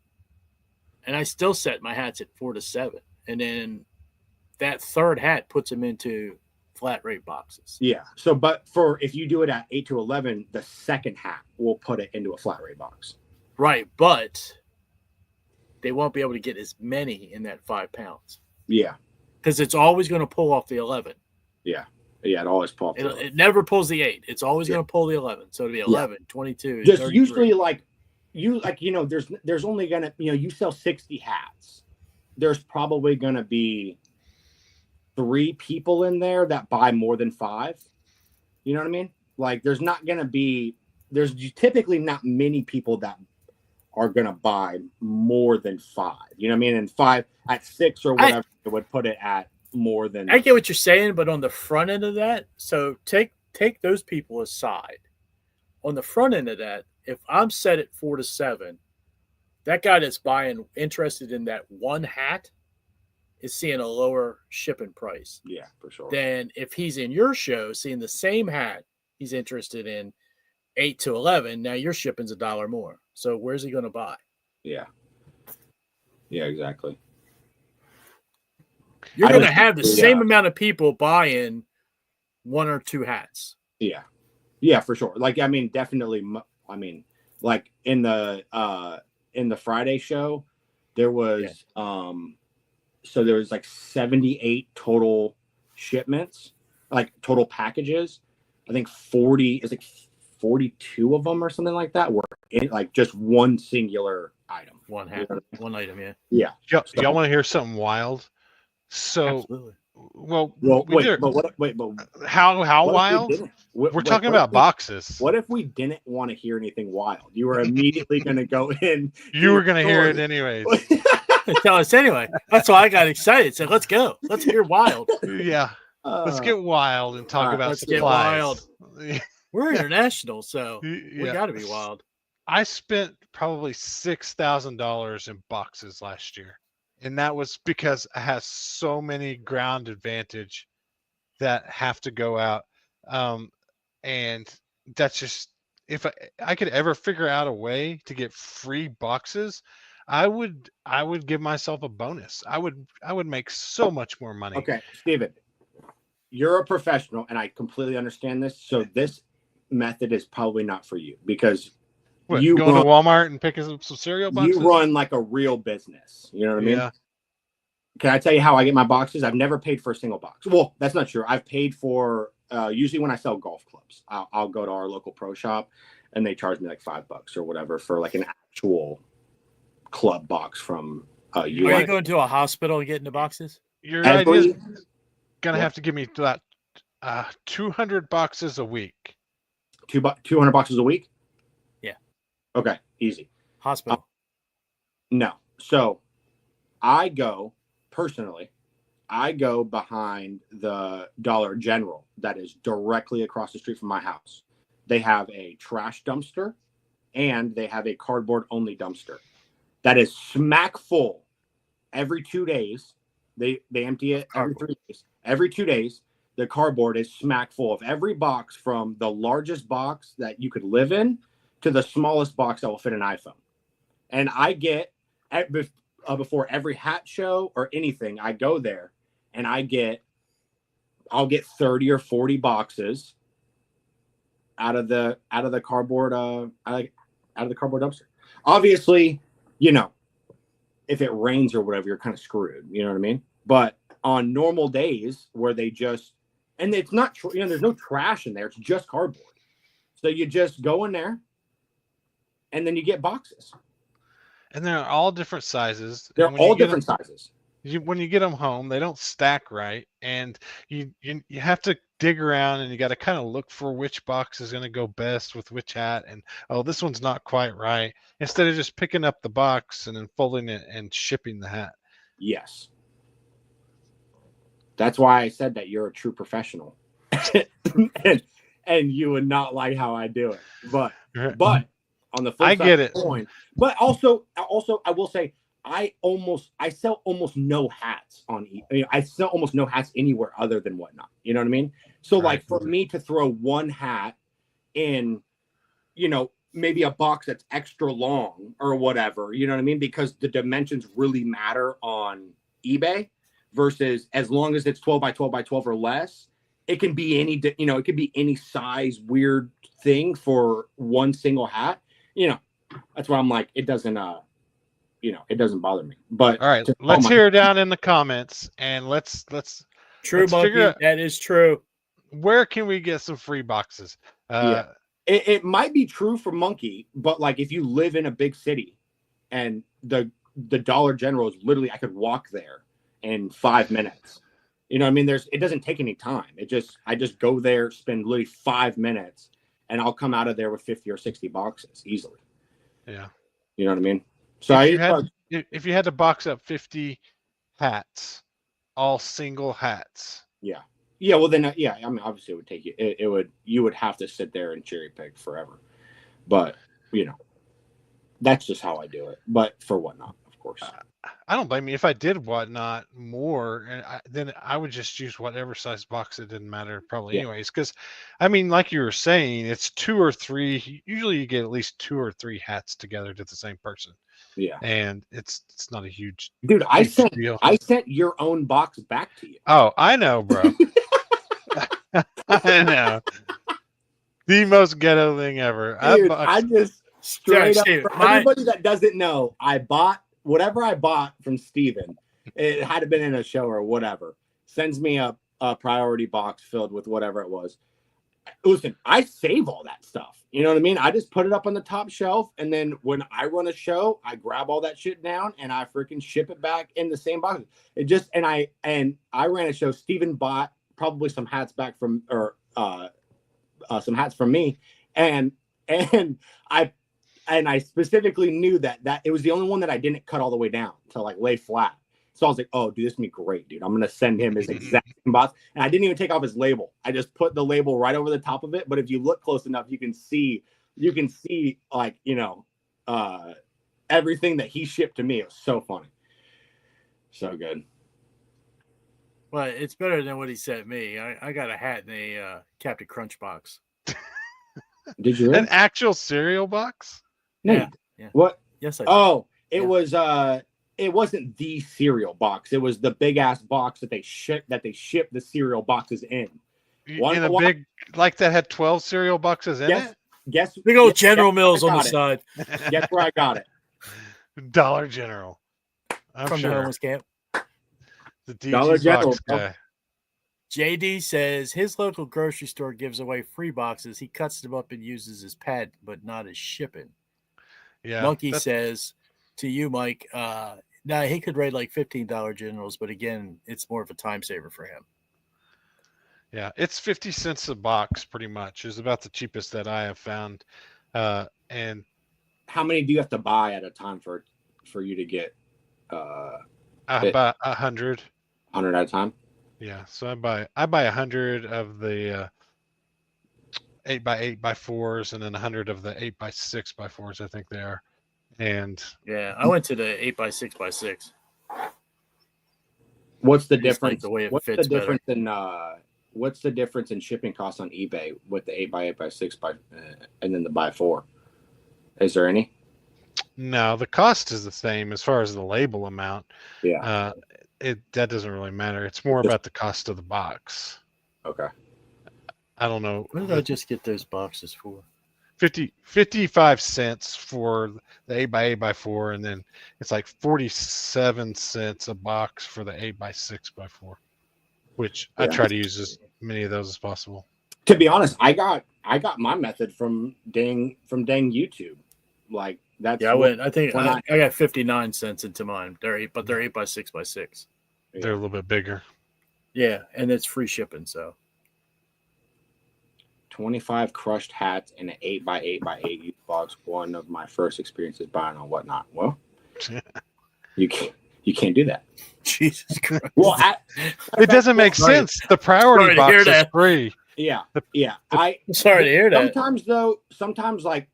E: And I still set my hats at 4 to 7. And then that third hat puts them into flat rate boxes.
B: Yeah. So, but if you do it at 8 to 11, the second hat will put it into a flat rate box.
E: Right. But they won't be able to get as many in that 5 pounds.
B: Yeah.
E: Because it's always going to pull off the 11.
B: Yeah. Yeah. It always pulls.
E: It never pulls the 8. It's always going to pull the 11. So it'll be 11, 22.
B: Just
E: 33.
B: usually there's only going to, you sell 60 hats. There's probably going to be 3 people in there that buy more than 5. You know what I mean? Like there's typically not many people that are going to buy more than 5. You know what I mean? And 5 at 6 or whatever, it would put it at more than.
E: I get what you're saying, but on the front end of that, so take those people aside. On the front end of that, if I'm set at 4 to 7, that guy that's interested in that one hat is seeing a lower shipping price.
B: Yeah, for sure.
E: Than if he's in your show seeing the same hat he's interested in 8 to 11. Now your shipping's $1 more. So where's he going to buy?
B: Yeah. Yeah, exactly.
E: You're going to have the same amount of people buying 1 or 2 hats.
B: Yeah. Yeah, for sure. Like, I mean, definitely. I mean, like in the Friday show, there was, so there was like 78 total shipments, like total packages. I think 42 of them or something like that were in like just one singular item.
E: One hat, one item, yeah.
B: Yeah.
C: Y'all want to hear something wild? So,
E: absolutely.
C: Well,
B: but
C: how wild? We're talking about boxes.
B: What if we didn't want to hear anything wild? You were immediately going to go in.
C: You were going to hear it anyways.
E: Tell us anyway. That's why I got excited. So let's go. Let's hear wild.
C: Yeah. Let's get wild and talk about
E: let's
C: supplies.
E: Get wild. We're international, so we got to be wild.
C: I spent probably $6,000 in boxes last year. And that was because I have so many Ground Advantage that have to go out. And that's just, if I could ever figure out a way to get free boxes, I would give myself a bonus. I would make so much more money.
B: Okay, Steven, you're a professional and I completely understand this. So this method is probably not for you because
C: you go to Walmart and pick up some cereal boxes?
B: You run like a real business. You know what I mean?
C: Yeah.
B: Can I tell you how I get my boxes? I've never paid for a single box. Well, that's not true. I've paid for usually when I sell golf clubs, I'll go to our local pro shop and they charge me like $5 or whatever for like an actual club box from
E: Are you going to a hospital and getting the boxes?
C: gonna have to give me about 200 boxes a week.
B: 200 boxes a week?
E: Yeah.
B: Okay, easy.
E: Hospital.
B: No. So I go behind the Dollar General that is directly across the street from my house. They have a trash dumpster and they have a cardboard only dumpster that is smack full every 2 days. They empty it every 3 days. Every 2 days, the cardboard is smack full of every box, from the largest box that you could live in to the smallest box that will fit an iPhone. And I get before every hat show or anything, I go there and I'll get 30 or 40 boxes out of the cardboard out of the cardboard dumpster. Obviously, if it rains or whatever, you're kind of screwed. You know what I mean? But on normal days where and it's not, there's no trash in there. It's just cardboard. So you just go in there and then you get boxes.
C: And they're all different sizes.
B: They're all different sizes.
C: When you get them home, they don't stack right, and you have to dig around, and you got to kind of look for which box is going to go best with which hat, and this one's not quite right, instead of just picking up the box and then folding it and shipping the hat.
B: Yes. That's why I said that you're a true professional. and you would not like how I do it. But on the flip side
C: get it.
B: Of the coin, but also I will say I sell almost no hats on I sell almost no hats anywhere other than Whatnot. You know what I mean? So like for me to throw one hat in, maybe a box that's extra long or whatever, you know what I mean? Because the dimensions really matter on eBay versus as long as it's 12 by 12 by 12 or less, it can be any size weird thing for one single hat. That's why I'm like, it doesn't bother me. But
C: all right, let's hear down in the comments, and let's
E: true, Monkey. That is true.
C: Where can we get some free boxes?
B: It might be true for Monkey, but like if you live in a big city and the Dollar General is literally, I could walk there in 5 minutes. You know what I mean? It doesn't take any time. I just go there, spend literally 5 minutes, and I'll come out of there with 50 or 60 boxes easily.
C: Yeah.
B: You know what I mean? So
C: if you had to box up 50 hats, all single hats.
B: Yeah. Yeah. Well, then, I mean, obviously it would take you, you would have to sit there and cherry pick forever. But, that's just how I do it. But for Whatnot, of course.
C: I don't blame you. If I did Whatnot more, then I would just use whatever size box. It didn't matter probably anyways. Because, I mean, like you were saying, it's 2 or 3. Usually you get at least 2 or 3 hats together to the same person. Yeah. And it's not a huge
B: dude. I sent your own box back to you.
C: Oh, I know, bro. I know. The most ghetto thing ever.
B: Dude, I just straight up for everybody that doesn't know, I bought whatever I bought from Steven. It had been in a show or whatever. Sends me a priority box filled with whatever it was. Listen, I save all that stuff. You know what I mean? I just put it up on the top shelf, and then when I run a show, I grab all that shit down and I freaking ship it back in the same box. I ran a show. Steven bought probably some hats back from, or some hats from me, and I specifically knew that it was the only one that I didn't cut all the way down to like lay flat. So I was like, oh, dude, this is gonna be great, dude. I'm gonna send him his exact box. And I didn't even take off his label. I just put the label right over the top of it. But if you look close enough, you can see like, everything that he shipped to me. It was so funny. So good.
E: Well, it's better than what he sent me. I got a hat in a Captain Crunch box.
B: Did you really?
C: An actual cereal box?
B: Yeah. What?
E: Yes, I did.
B: Oh, it was it wasn't the cereal box. It was the big ass box that they shipped the cereal boxes in.
C: In a big, like that had 12 cereal boxes in it?
B: Guess
E: big old General Mills on the side.
B: Guess where I got it?
C: Dollar General.
E: From the homeless camp.
C: The Dollar General guy.
E: JD says his local grocery store gives away free boxes. He cuts them up and uses as pad, but not as shipping.
C: Yeah.
E: Monkey says to you, Mike, he could rate like $15 generals, but again, it's more of a time saver for him.
C: Yeah, it's 50 cents a box, pretty much. Is about the cheapest that I have found. And
B: how many do you have to buy at a time for you to get
C: I buy 100.
B: 100 at a time?
C: Yeah, so I buy 100 of the 8x8x4s, and then 100 of the 8x6x4s. I think they are. And
E: yeah, I went to the 8x6x6.
B: What's the
E: I just like
B: difference?
E: the way it
B: What's
E: fits
B: the difference in what's the difference in shipping costs on eBay with the 8x8x6 and then the by 4? Is there any?
C: no, the cost is the same as far as the label amount.
B: Yeah.
C: That doesn't really matter. It's more about the cost of the box.
B: Okay.
C: I don't know.
E: What did I just get those boxes for?
C: 55 cents for the 8x8x4, and then it's like 47 cents a box for the 8x6x4, which I try to use as many of those as possible.
B: To be honest, I got my method from dang YouTube. Like that's
E: I got 59 cents into mine. They're 8x6x6.
C: Yeah. They're a little bit bigger.
E: Yeah, and it's free shipping, so
B: 25 crushed hats and an 8x8x8 youth box. One of my first experiences buying on Whatnot. Well, you can't do that.
E: Jesus Christ.
B: Well,
C: it doesn't make sense. The priority box is free.
B: Yeah.
E: I'm sorry to hear that.
B: Sometimes like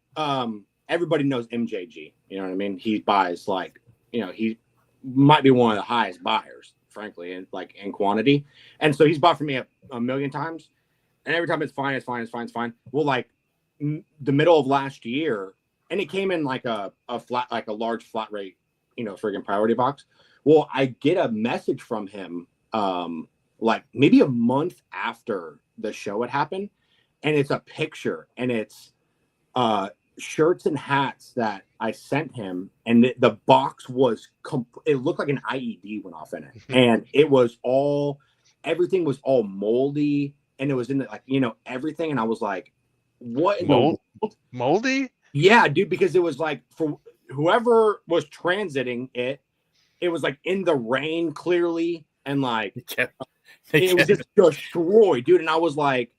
B: everybody knows MJG. You know what I mean? He buys like, he might be one of the highest buyers, frankly, in quantity. And so he's bought from me a million times. And every time it's fine. Well, like the middle of last year, and it came in like a large flat rate, friggin' priority box. Well, I get a message from him like maybe a month after the show had happened, and it's a picture, and it's shirts and hats that I sent him, and the box was it looked like an IED went off in it, and it was everything was all moldy. And it was in everything. And I was like, what in the world?
C: Moldy?
B: Yeah, dude, because it was like for whoever was transiting it was like in the rain clearly. And like, it was just destroyed, dude. And I was like,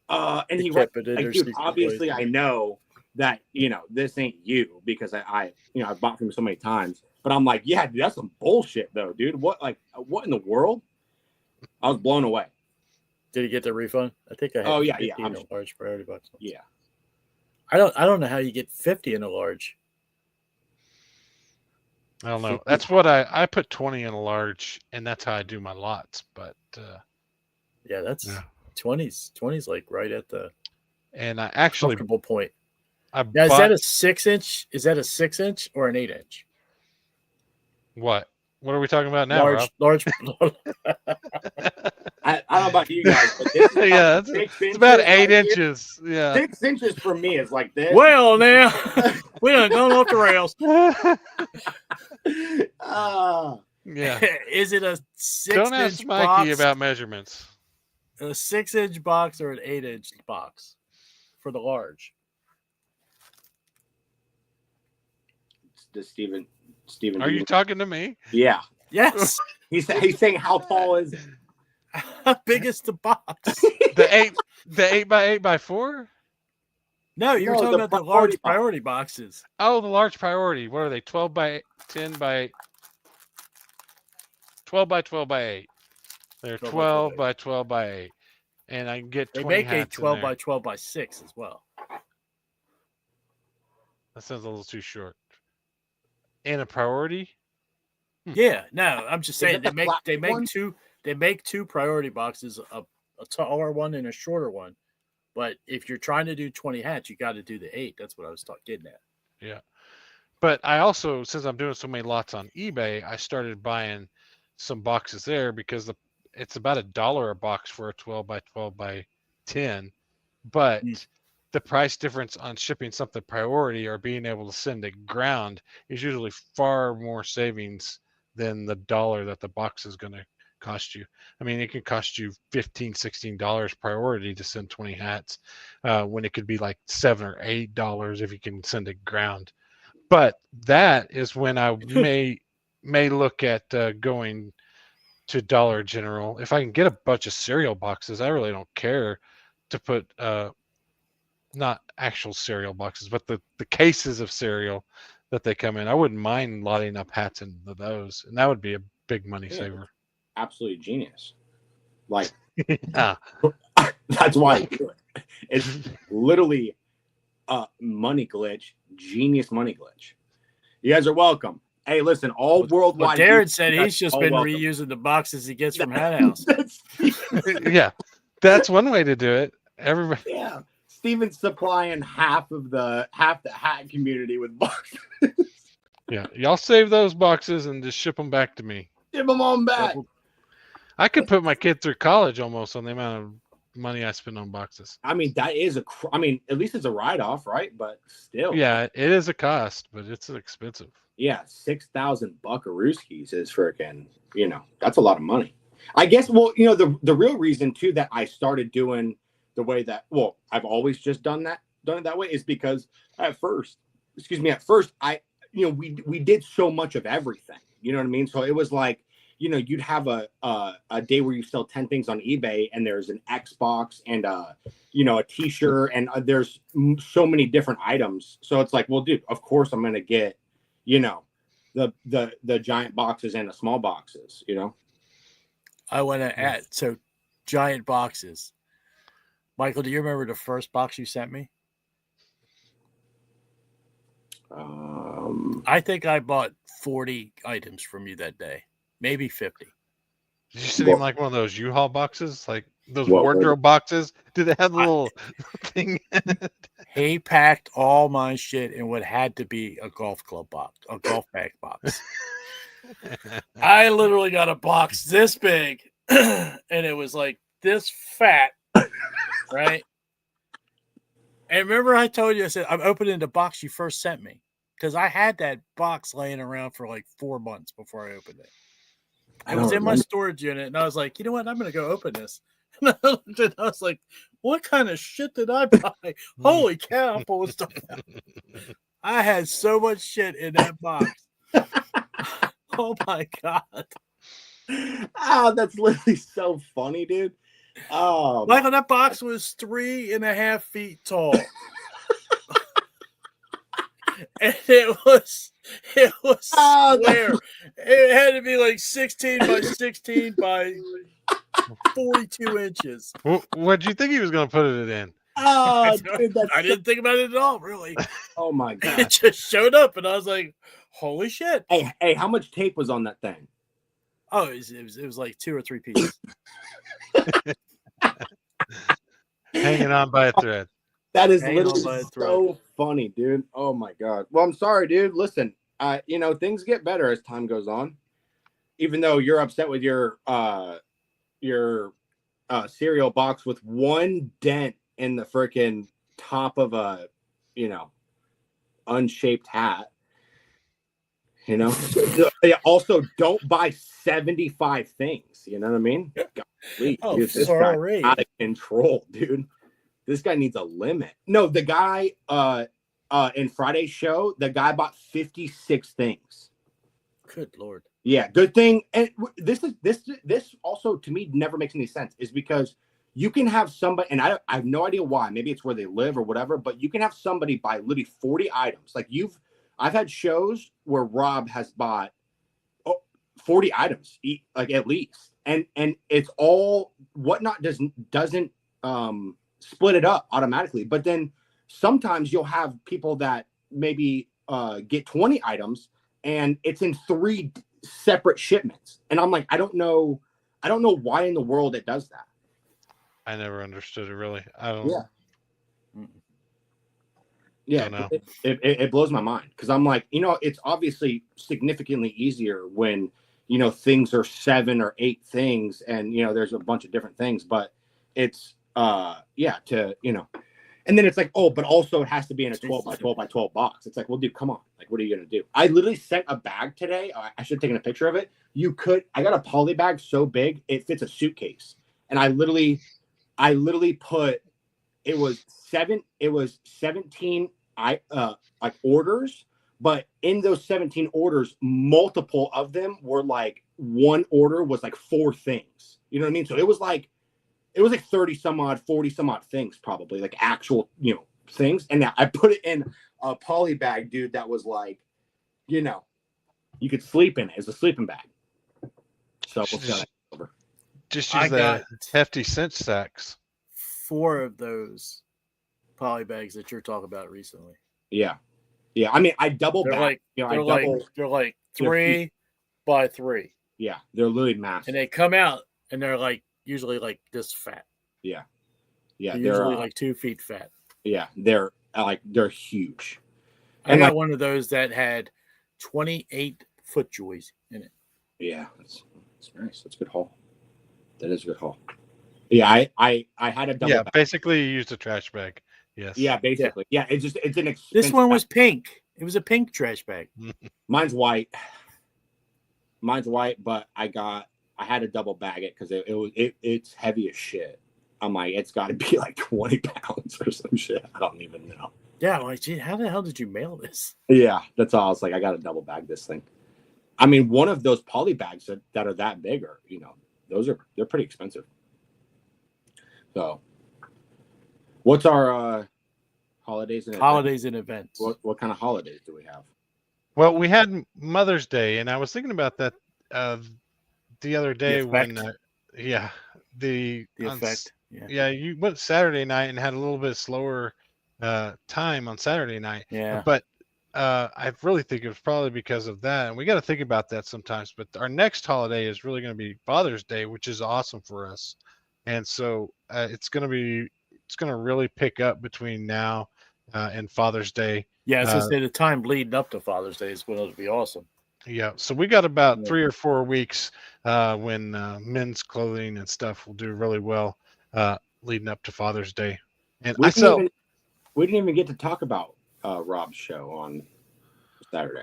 B: and he was like, dude, obviously I know that, this ain't you because I bought from him so many times. But I'm like, yeah, dude, that's some bullshit though, dude. What in the world? I was blown away.
E: Did he get the refund? I think I had 50 in a large priority box.
B: Yeah.
E: I don't know how you get 50 in a large.
C: I don't know. That's what I put 20 in a large, and that's how I do my lots. But
E: yeah, that's 20's like right at the
C: and I actually
E: comfortable point. Is that a 6-inch? Is that a 6-inch or an 8-inch?
C: What are we talking about now?
E: Large.
B: I don't know about you guys, but this is
C: it's about 8 inches. Yeah,
B: 6 inches for me is like this.
E: Well, now we done gone off the rails.
C: Yeah.
E: Is it a 6-inch?
C: Don't ask Mikey about measurements.
E: A 6-inch box or an 8-inch box for the large?
B: Steven,
C: are you talking to me?
B: Yeah.
E: Yes.
B: He's saying how tall is it?
E: How big is the box?
C: The 8x8x4?
E: No, you're talking about the large priority boxes.
C: Oh, the large priority. What are they? 12 by 10 by 12 by 12 by 8. They're 12 by 12 by 8. And I can get 20
E: They make
C: hats
E: a 12 by 12 by 6 as well.
C: That sounds a little too short. And a priority?
E: Yeah, no, I'm just saying they make two priority boxes, a taller one and a shorter one. But if you're trying to do 20 hats, you got to do the 8. That's what I was getting at.
C: Yeah. But I also, since I'm doing so many lots on eBay, I started buying some boxes there because it's about $1 a box for a 12 by 12 by 10. But the price difference on shipping something priority or being able to send it ground is usually far more savings than the $1 that the box is going to cost you. I mean, it can cost you $15, $16 priority to send 20 hats when it could be like $7 or $8 if you can send it ground. But that is when I may look at going to Dollar General. If I can get a bunch of cereal boxes, I really don't care to put not actual cereal boxes, but the cases of cereal that they come in. I wouldn't mind lotting up hats into those, and that would be a big money saver.
B: Absolutely genius. Like,
C: Yeah.
B: that's why I do it. It's literally a money glitch, genius money glitch. You guys are welcome. Hey, listen, all worldwide.
E: Well, Darren said he's just been
B: welcome.
E: reusing the boxes he gets from Hat House.
C: Yeah, that's one way to do it. Everybody.
B: Yeah, Steven's supplying half the hat community with boxes.
C: Yeah, y'all save those boxes and just ship them back to me.
B: Ship them on back.
C: I could put my kid through college almost on the amount of money I spend on boxes.
B: I mean, that is at least it's a write-off, right? But still.
C: Yeah, it is a cost, but it's expensive.
B: Yeah, 6,000 buckarooskies is freaking, that's a lot of money. I guess, well, the real reason too that I started doing the way that, well, I've always just done it that way is because at first I, we did so much of everything, you know what I mean? So it was like, you'd have a day where you sell 10 things on eBay and there's an Xbox and a t-shirt and there's so many different items. So it's like, well, dude, of course I'm going to get, the giant boxes and the small boxes,
E: I want to add, so giant boxes. Michael, do you remember the first box you sent me? I think I bought 40 items from you that day, maybe 50.
C: Did you send him like one of those U-Haul boxes, like those wardrobe boxes? Did they have the little thing?
E: He packed all my shit in what had to be a golf club box, a golf bag box. I literally got a box this big, and it was like this fat, right? And remember I told you, I said, I'm opening the box you first sent me because I had that box laying around for like 4 months before I opened it. It was in my storage unit, and I was like, you know what? I'm going to go open this. And I was like, what kind of shit did I buy? Holy cow, I'm pulling stuff out. I had so much shit in that box. Oh, my God.
B: Oh, that's literally so funny, dude. Oh,
E: Michael, that box was 3.5 feet tall. And it was square. It had to be like 16 by 16 by 42 inches.
C: What do you think he was going to put it in?
B: Oh, dude,
E: I didn't think about it at all, really.
B: Oh my God.
E: It just showed up, and I was like, holy shit.
B: Hey, how much tape was on that thing?
E: Oh, it was like 2 or 3 pieces.
C: Hanging on by a thread.
B: That is literally so funny, dude. Oh my God. Well, I'm sorry, dude. Listen, things get better as time goes on. Even though you're upset with your cereal box with one dent in the freaking top of a, unshaped hat. Also, don't buy 75 things. You know what I mean? Golly,
E: Oh,
B: dude, this
E: sorry.
B: guy's out of control, dude. This guy needs a limit. No, the guy in Friday's show, the guy bought 56 things.
E: Good Lord.
B: Yeah, good thing. And this also to me never makes any sense, is because you can have somebody, and I have no idea why. Maybe it's where they live or whatever, but you can have somebody buy literally 40 items. Like I've had shows where Rob has bought 40 items, like at least, and it's all Whatnot doesn't split it up automatically. But then sometimes you'll have people that maybe get 20 items and it's in 3 separate shipments, and I'm like, I don't know why in the world it does that.
C: I never understood it, really. I don't.
B: Yeah, it blows my mind, because I'm like, it's obviously significantly easier when things are 7 or 8 things, and there's a bunch of different things, but it's and then it's like, oh, but also it has to be in a 12 by 12 by 12 box. It's like, well, dude, come on, like, what are you gonna do? I literally sent a bag today. I should have taken a picture of it. I got a poly bag so big it fits a suitcase, and I literally put, it was 17 like orders, but in those 17 orders, multiple of them were like one order was like 4 things. You know what I mean? So it was like 30 some odd, 40 some odd things, probably like actual, things. And I put it in a poly bag, dude, that was like, you could sleep in it as a sleeping bag. So we'll see how that goes over.
C: Just use the hefty cinch sacks.
E: 4 of those poly bags that you're talking about recently.
B: Yeah. I mean, I double back.
E: They're like 3 by 3.
B: Yeah, they're literally massive.
E: And they come out and they're like usually like this fat.
B: Yeah.
E: They're usually like 2 feet fat.
B: Yeah, they're huge.
E: I got one of those that had 28 foot joys in it.
B: Yeah, that's nice. That's a good haul. That is a good haul. Yeah, I had a double.
C: Yeah,
B: bag.
C: Basically you used a trash bag. Yes.
B: Yeah, basically. Yeah, it's an expensive.
E: This one was pink. It was a pink trash bag.
B: Mine's white. But I had to double bag it because it's heavy as shit. I'm like, it's got to be like 20 pounds or some shit. I don't even know.
E: Yeah, like, gee, how the hell did you mail this?
B: Yeah, that's all. I was like, I got to double bag this thing. I mean, one of those poly bags that are that big are, they're pretty expensive. So, what's our holidays and
E: events?
B: What kind of holidays do we have?
C: Well, we had Mother's Day, and I was thinking about that the other day when, the
E: effect.
C: Yeah, you went Saturday night and had a little bit slower time on Saturday night.
E: Yeah.
C: But I really think it was probably because of that. And we got to think about that sometimes. But our next holiday is really going to be Father's Day, which is awesome for us. And so it's going to really pick up between now and Father's Day.
E: Yeah, I was going to say the time leading up to Father's Day is going to be awesome.
C: Yeah, so we got about 3 or 4 weeks when men's clothing and stuff will do really well leading up to Father's Day. And
B: we didn't even get to talk about Rob's show on Saturday.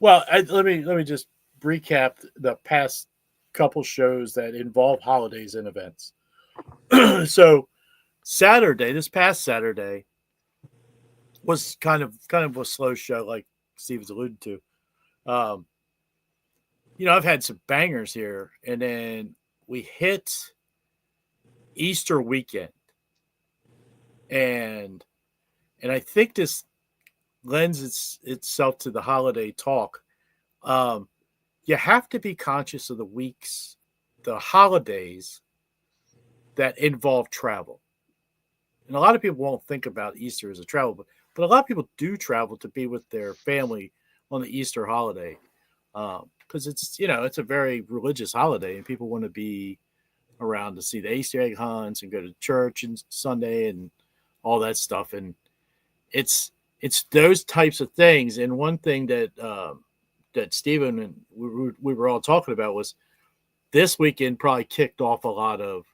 E: Well, let me just recap the past couple shows that involve holidays and events. So this past Saturday was kind of a slow show, like Steve's alluded to. I've had some bangers here, and then we hit Easter weekend, and I think this lends itself to the holiday talk. You have to be conscious of the holidays that involve travel, and a lot of people won't think about Easter as a travel, but a lot of people do travel to be with their family on the Easter holiday. Because it's a very religious holiday, and people want to be around to see the Easter egg hunts and go to church and Sunday and all that stuff. And it's those types of things. And one thing that Stephen and we were all talking about was this weekend probably kicked off a lot of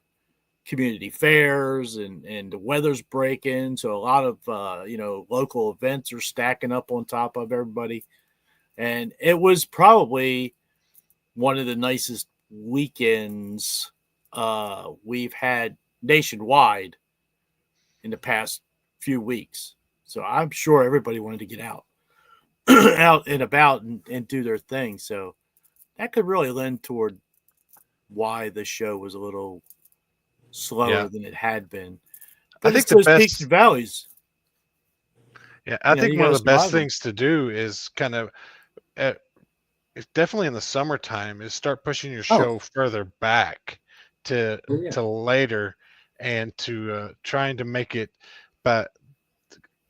E: community fairs and the weather's breaking. So a lot of, local events are stacking up on top of everybody. And it was probably one of the nicest weekends we've had nationwide in the past few weeks. So I'm sure everybody wanted to get out and about and do their thing. So that could really lend toward why the show was a little slower than it had been. But I think those peaks and valleys.
C: Yeah, I think one of the best things to do is kind of, it's definitely in the summertime, is start pushing your show further back to later, and to trying to make it,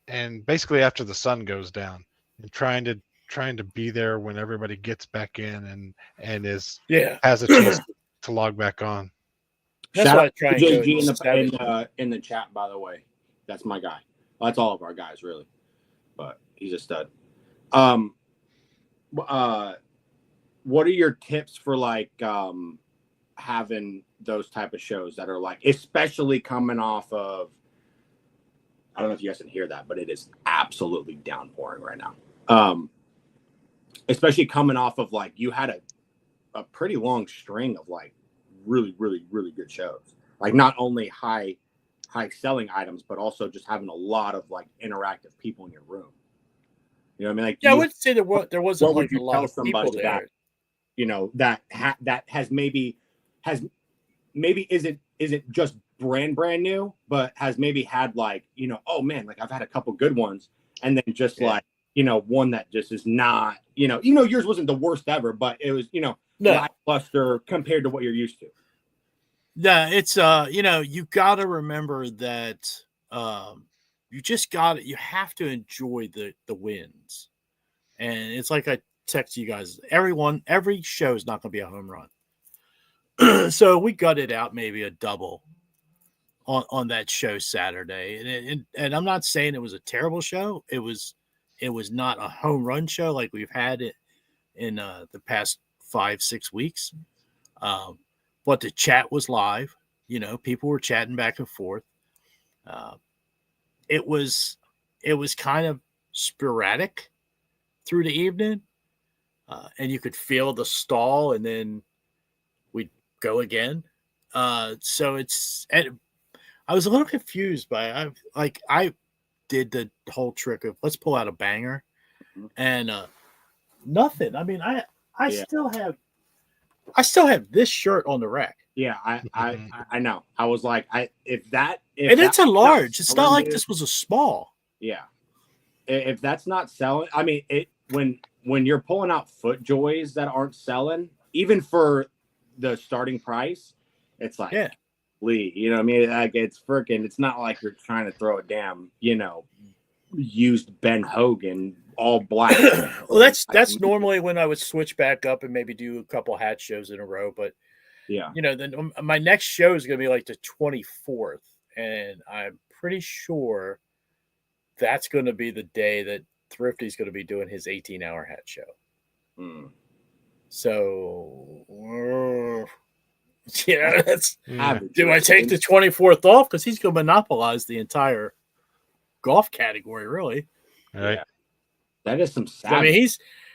C: and basically after the sun goes down, and trying to be there when everybody gets back in and has a chance to log back on.
E: That's
B: Shout
E: why I
B: out
E: try
B: to
E: and
B: JG in the chat, by the way. That's my guy. Well, that's all of our guys, really. But he's a stud. What are your tips for like having those type of shows that are like, especially coming off of, I don't know if you guys can hear that, but it is absolutely downpouring right now. Especially coming off of like, you had a pretty long string of like really, really, really good shows. Like not only high selling items, but also just having a lot of like interactive people in your room. You know what I mean? Like,
E: Yeah, I wouldn't say there wasn't
B: what would
E: like
B: you
E: a lot
B: tell
E: of people
B: somebody
E: there.
B: that that has maybe isn't just brand new, but has maybe had like, oh man, like I've had a couple good ones, and then just like, one that just is not, yours wasn't the worst ever, but it was,
E: No.
B: lackluster compared to what you're used to.
E: Yeah, it's you got to remember that you have to enjoy the wins. And it's like I text you guys, every show is not going to be a home run. So we gutted out maybe a double on that show Saturday. And I'm not saying it was a terrible show. It was not a home run show like we've had it in the past 5-6 weeks. But the chat was live. People were chatting back and forth. It was kind of sporadic through the evening, and you could feel the stall, and then we'd go again. So I was a little confused by I did the whole trick of let's pull out a banger, and nothing. I mean, I still have this shirt on the rack.
B: Yeah, I know. I was like, and
E: it's a large. It's not like this was a small.
B: Yeah, if that's not selling, I mean, when you're pulling out FootJoys that aren't selling, even for the starting price, it's like, Lee, you know what I mean? Like it's not like you're trying to throw a damn, used Ben Hogan all black.
E: Well, that's normally when I would switch back up and maybe do a couple hat shows in a row, but then my next show is going to be like the 24th, and I'm pretty sure that's going to be the day that Thrifty's going to be doing his 18-hour hat show. So, that's do I take the 24th off because he's going to monopolize the entire golf category, really?
C: Right.
B: Yeah. That is some savage.
E: I mean,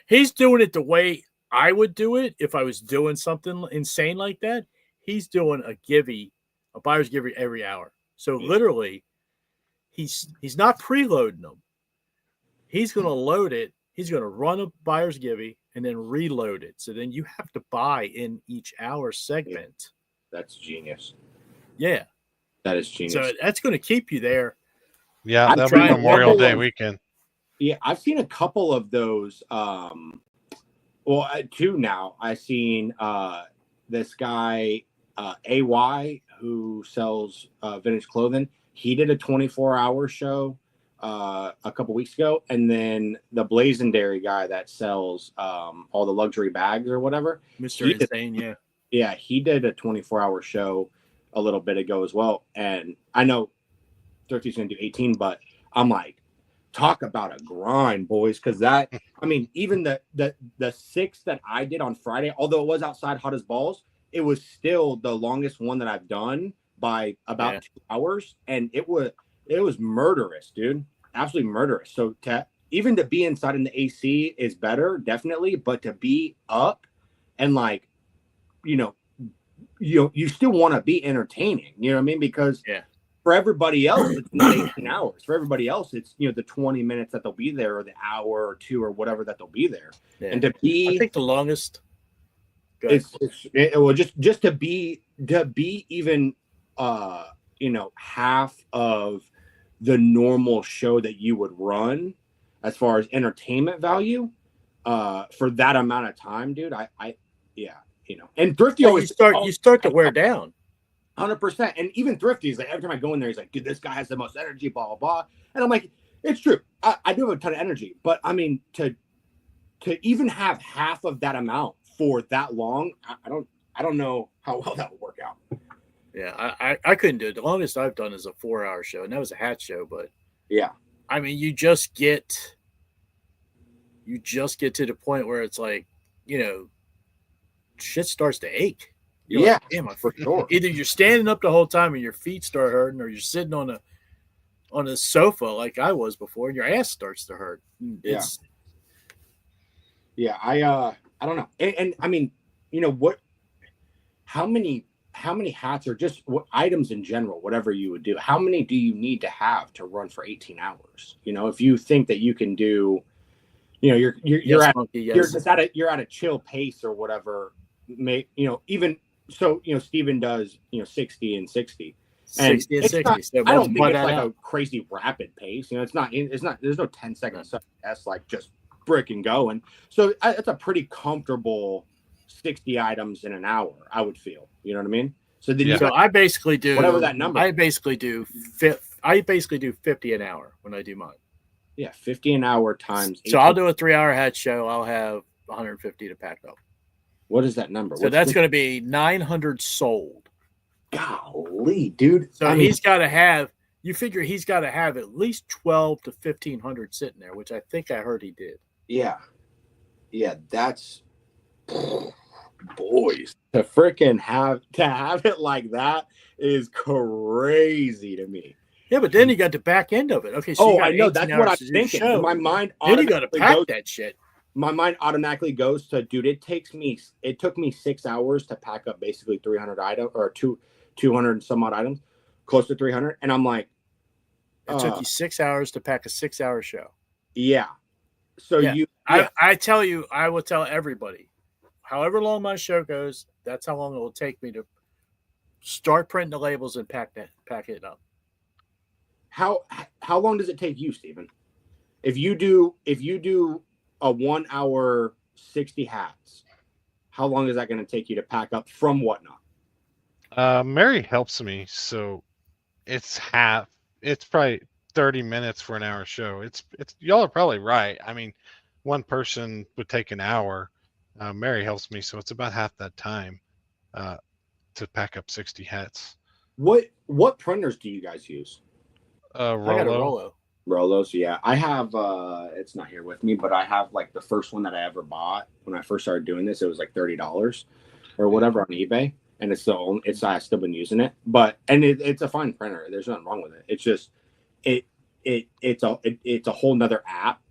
E: he's doing it the way I would do it if I was doing something insane like that. He's doing a buyer's givey every hour. So literally, he's not preloading them. He's going to load it. He's going to run a buyer's givey and then reload it. So then you have to buy in each hour segment.
B: That's genius.
E: Yeah,
B: that is genius.
E: So that's going to keep you there.
C: Yeah, that'll be Memorial Day weekend.
B: Yeah, I've seen a couple of those. Two now. I've seen this guy, AY, who sells vintage clothing. He did a 24-hour show a couple weeks ago. And then the Blazendary guy that sells all the luxury bags or whatever.
E: Mr. Insane, yeah.
B: Yeah, he did a 24-hour show a little bit ago as well. And I know Thrifty's going to do 18, but I'm like, talk about a grind, boys, because that, I mean, even the 6 that I did on Friday, although it was outside hot as balls, it was still the longest one that I've done by about 2 hours, and it was murderous, dude, absolutely murderous. So even to be inside in the AC is better, definitely, but to be up and like, you still want to be entertaining, you know what I mean? Because for everybody else, it's not 18 hours. For everybody else, it's, the 20 minutes that they'll be there, or the hour or 2 or whatever that they'll be there. Yeah. And to be,
E: I think the longest,
B: just to be even, half of the normal show that you would run as far as entertainment value, for that amount of time, dude. And Thrifty always
E: you start to wear down.
B: 100%. And even Thrifty's like, every time I go in there, he's like, dude, this guy has the most energy, blah, blah, blah. And I'm like, it's true. I do have a ton of energy, but I mean, to even have half of that amount for that long, I don't know how well that would work out.
E: Yeah, I couldn't do it. The longest I've done is a 4-hour show, and that was a hat show. But
B: yeah,
E: I mean, you just get to the point where it's like, shit starts to ache. You're like, damn, for sure. Either you're standing up the whole time and your feet start hurting, or you're sitting on a sofa like I was before, and your ass starts to hurt.
B: I don't know. And I mean, how many hats, or just what items in general, whatever you would do, how many do you need to have to run for 18 hours? If you think that you can do, you know, you're
E: Yes,
B: at
E: monkey,
B: you're
E: yes.
B: just at a chill pace or whatever. Even so, Steven does 60 and 60. And
E: 60 and
B: it's
E: 60.
B: not,
E: So
B: I don't think
E: multiply
B: it's
E: that
B: like
E: out.
B: a crazy rapid pace. There's no 10-second stuff. That's like just freaking going. So it's a pretty comfortable 60 items in an hour, I would feel. You know what I mean? So then
E: So I basically do
B: whatever that number.
E: I basically do 50 an hour when I do mine.
B: Yeah, 50 an hour times.
E: So I'll do a 3-hour hat show. I'll have 150 to pack up.
B: What is that number?
E: So that's going to be 900 sold.
B: Golly, dude.
E: So he's got to have. You figure he's got to have at least 12 to 1,500 sitting there, which I think I heard he did.
B: Yeah, that's boys to freaking have it like that is crazy to me.
E: Yeah, but then you got the back end of it. Okay, so you got
B: I know that's what I'm thinking.
E: Show.
B: My mind
E: then you got to pack that shit.
B: My mind automatically goes to, dude, it took me 6 hours to pack up basically 300 items or 200 and some odd items, close to 300, and I'm like,
E: it took you 6 hours to pack a 6-hour show.
B: Yeah. So
E: I tell you, I will tell everybody, however long my show goes, that's how long it will take me to start printing the labels and pack it up.
B: How long does it take you, Steven? If you do a 1 hour 60 hats, how long is that going to take you to pack up from whatnot?
C: Mary helps me, so it's probably 30 minutes for an hour show. It's y'all are probably right. I mean, one person would take an hour. Mary helps me, so it's about half that time to pack up 60 hats.
B: What printers do you guys use?
C: Rollo.
E: I got a Rollo.
B: Rollos, yeah. I have it's not here with me, but I have like the first one that I ever bought when I first started doing this. It was like $30 or whatever on eBay, and I've still been using it. But it's a fine printer. There's nothing wrong with it. It's just it's a whole nother app.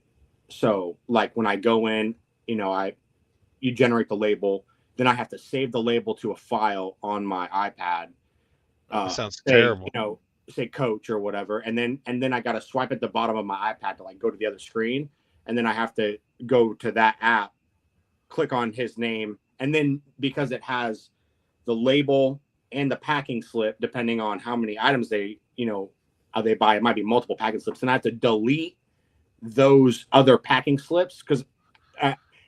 B: So like when I go in, you generate the label, then I have to save the label to a file on my iPad.
C: That sounds terrible.
B: Say coach or whatever, and then I got to swipe at the bottom of my iPad to like go to the other screen, and then I have to go to that app, click on his name, and then because it has the label and the packing slip, depending on how many items they buy, it might be multiple packing slips, and I have to delete those other packing slips because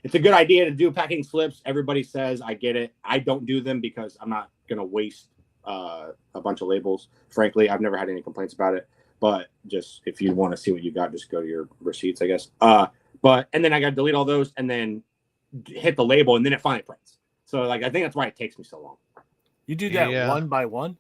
B: it's a good idea to do packing slips. Everybody says, I get it. I don't do them because I'm not gonna waste a bunch of labels. Frankly, I've never had any complaints about it, but just if you want to see what you got, just go to your receipts, I guess. And then I got to delete all those and then hit the label, and then it finally prints. So like, I think that's why it takes me so long.
E: You do that one by one?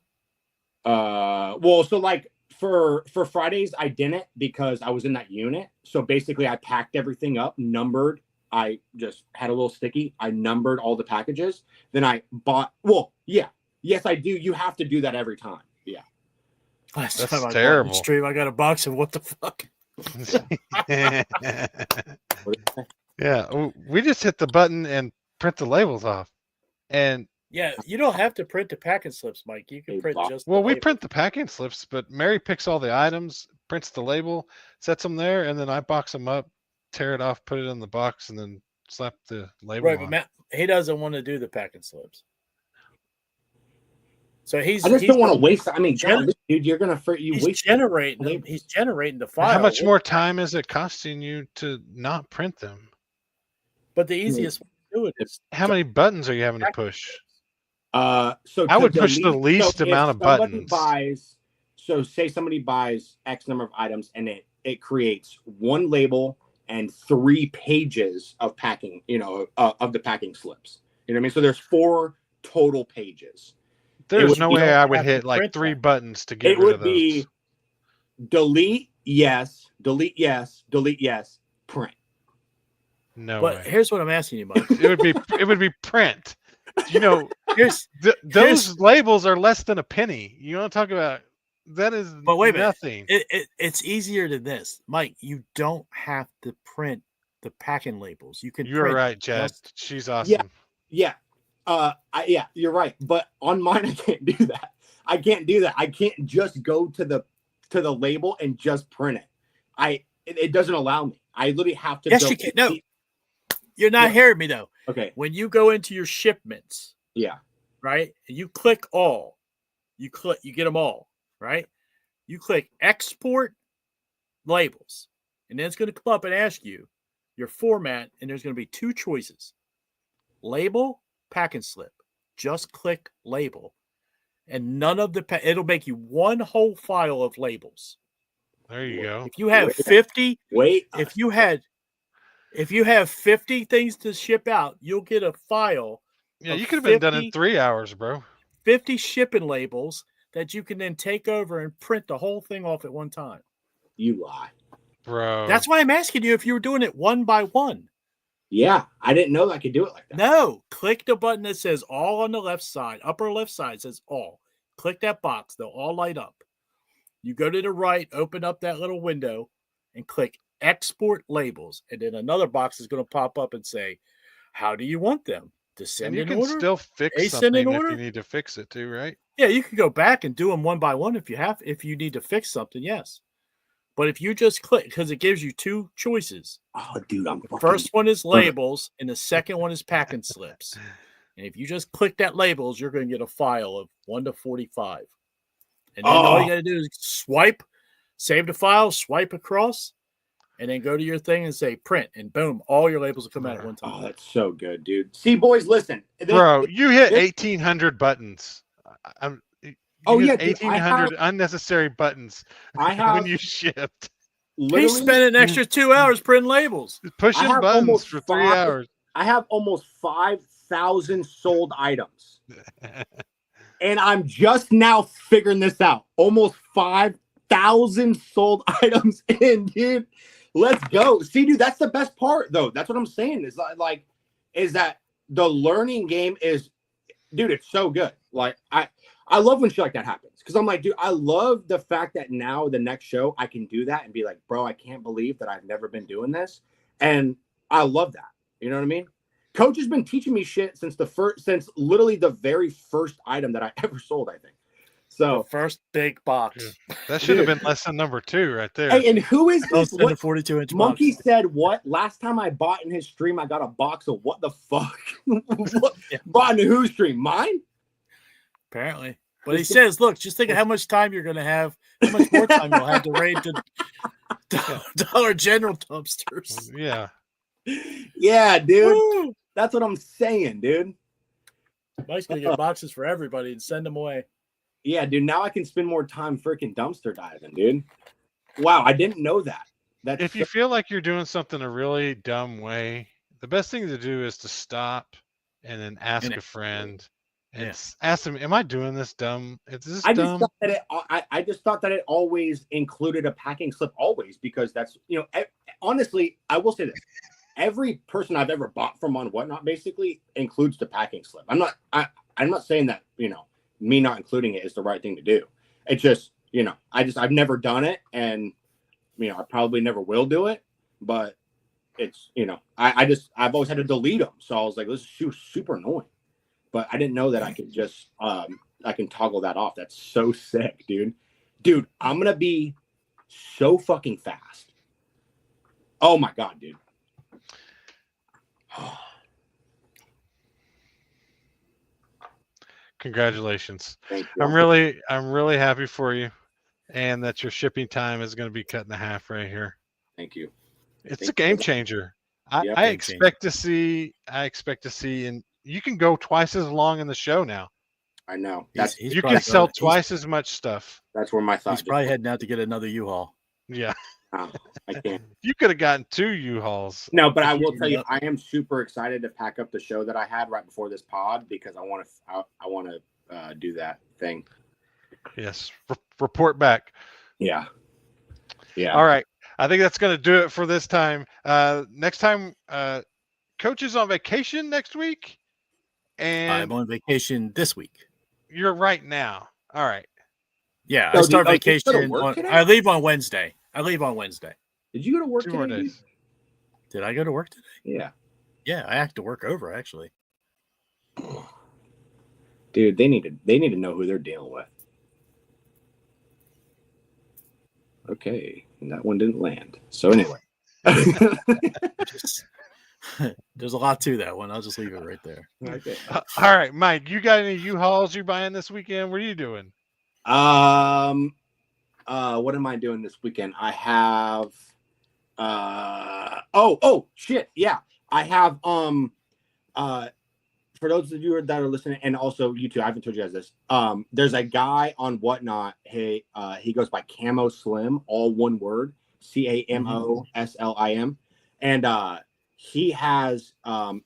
B: Well, so like for Fridays, I didn't because I was in that unit. So basically I packed everything up, numbered. I just had a little sticky. I numbered all the packages. Then I bought, yes, I do. You have to do that every time. Yeah.
E: Last
C: That's
E: time I
C: terrible.
E: Stream, I got a box of what the fuck.
C: Yeah, we just hit the button and print the labels off. And
E: yeah, you don't have to print the packing slips, Mike. You can print just
C: we print the packing slips, but Mary picks all the items, prints the label, sets them there, and then I box them up, tear it off, put it in the box, and then slap the label on.
E: But Matt, he doesn't want to do the packing slips. So
B: I just don't want to waste. I mean, dude, you're gonna waste
E: generating them. He's generating the file.
C: How much more time is it costing you to not print them?
E: But the easiest way to do it is
C: how many buttons are you having to push?
B: So
C: I would push the least amount of buttons.
B: Say somebody buys X number of items, and it creates one label and 3 pages of packing. Of the packing slips. You know what I mean? So there's 4 total pages.
C: There's no way I would hit like 3 buttons to get rid of those. It would be
B: delete yes, delete yes, delete yes, print.
C: No
E: but
C: way.
E: Here's what I'm asking you, Mike.
C: It would be print. Those labels are less than a penny. You want to talk about that is
E: but wait
C: nothing.
E: It's easier than this, Mike. You don't have to print the packing labels. You can.
C: You're right, Chad. She's awesome.
B: Yeah. You're right. But on mine, I can't do that. I can't just go to the label and just print it. it doesn't allow me. I literally have to.
E: Yes, you can. No, you're not hearing me though.
B: Okay.
E: When you go into your shipments,
B: Yeah.
E: right, and you click all, you get them all, right? You click export labels, and then it's going to come up and ask you your format, and there's going to be two choices: label, pack and slip. Just click label, and none of the it'll make you one whole file of labels.
C: There you go.
E: If you have 50,
B: if
E: you have 50 things to ship out, you'll get a file.
C: Yeah, you could have been done in 3 hours, bro.
E: 50 shipping labels that you can then take over and print the whole thing off at one time.
B: You lie.
C: Bro.
E: That's why I'm asking you if you were doing it one by one.
B: Yeah, I didn't know that I could do it like that.
E: No, click the button that says all on the left side. Upper left side says all. Click that box. They'll all light up. You go to the right, open up that little window, and click export labels. And then another box is going to pop up and say, how do you want them? To send
C: and you
E: an order?
C: can still fix something if you need to fix it too, right?
E: Yeah, you can go back and do them one by one if you need to fix something, yes. But if you just click, because it gives you two choices.
B: Oh, dude,
E: the first one is labels, and the second one is packing slips. And if you just click that labels, you're going to get a file of 1 to 45. And then all you got to do is swipe, save the file, swipe across, and then go to your thing and say print, and boom, all your labels will come out at one time.
B: Oh, that's so good, dude. See, boys, listen.
C: Bro, you hit 1,800 buttons. You hit 1,800 unnecessary buttons when you shipped.
E: He spent an extra 2 hours printing labels.
C: Pushing buttons for 3 hours.
B: I have almost 5,000 sold items. And I'm just now figuring this out. Almost 5,000 sold items in, dude. Let's go. See, dude, that's the best part, though. That's what I'm saying. Is that the learning game is, dude, it's so good. Like, I love when shit like that happens. Because I'm like, dude, I love the fact that now the next show I can do that and be like, bro, I can't believe that I've never been doing this. And I love that. You know what I mean? Coach has been teaching me shit since literally the very first item that I ever sold, I think. So
E: the first big box.
C: Dude, that should have been lesson number 2 right there.
B: Hey, and who is this?
E: What 42-inch
B: Monkey
E: box.
B: said what? Last time I bought in his stream, I got a box of what the fuck? Bought in whose stream? Mine?
E: Apparently. But he says, look, just think of how much time you're going to have, how much more time you'll have to raid the Dollar General dumpsters.
C: Yeah.
B: Yeah, dude. Woo! That's what I'm saying, dude.
E: Mike's going to get boxes for everybody and send them away.
B: Yeah, dude. Now I can spend more time freaking dumpster diving, dude. Wow, I didn't know that.
C: If you feel like you're doing something a really dumb way, the best thing to do is to stop and then ask a friend and ask them, "Am I doing this dumb? Is this dumb?"
B: I just thought that it always included a packing slip, always, because that's, honestly, I will say this: every person I've ever bought from on Whatnot basically includes the packing slip. I'm not saying that me not including it is the right thing to do. It's just I've never done it, and I probably never will do it, but it's I've always had to delete them, so I was like, this is super annoying. But I didn't know that I could just I can toggle that off. That's so sick, dude. Dude, I'm gonna be so fucking fast. Oh my god, dude.
C: Congratulations.
B: Thank you.
C: I'm really happy for you, and that your shipping time is going to be cut in half right here.
B: Thank you.
C: It's a game changer. I expect to see, and you can go twice as long in the show now.
B: I know.
C: You can sell twice as much stuff.
B: That's where my thought.
E: He's probably heading out to get another U-Haul.
C: Yeah.
B: I can't.
C: You could have gotten 2 U-Hauls.
B: No, but I will tell you, I am super excited to pack up the show that I had right before this pod, because I want to do that thing.
C: Yes. Report back.
B: Yeah.
C: All right. I think that's going to do it for this time. Next time, Coach is on vacation next week. And
E: I'm on vacation this week.
C: You're right now. All right.
E: Yeah, I start vacation. I leave on Wednesday.
B: Did you go to work
C: 2 more
B: today?
C: days.
E: Did I go to work today?
B: Yeah.
E: Yeah, I have to work over, actually.
B: Dude, they need to know who they're dealing with. Okay, and that one didn't land. So anyway.
E: There's a lot to that one. I'll just leave it right there.
B: Okay.
C: All right, Mike, you got any U-Hauls you're buying this weekend? What are you doing?
B: What am I doing this weekend? I have oh shit. Yeah. I have for those of you that are listening, and also you two, I haven't told you guys this. There's a guy on Whatnot. He goes by Camo Slim, all one word, CAMOSLIM, and he has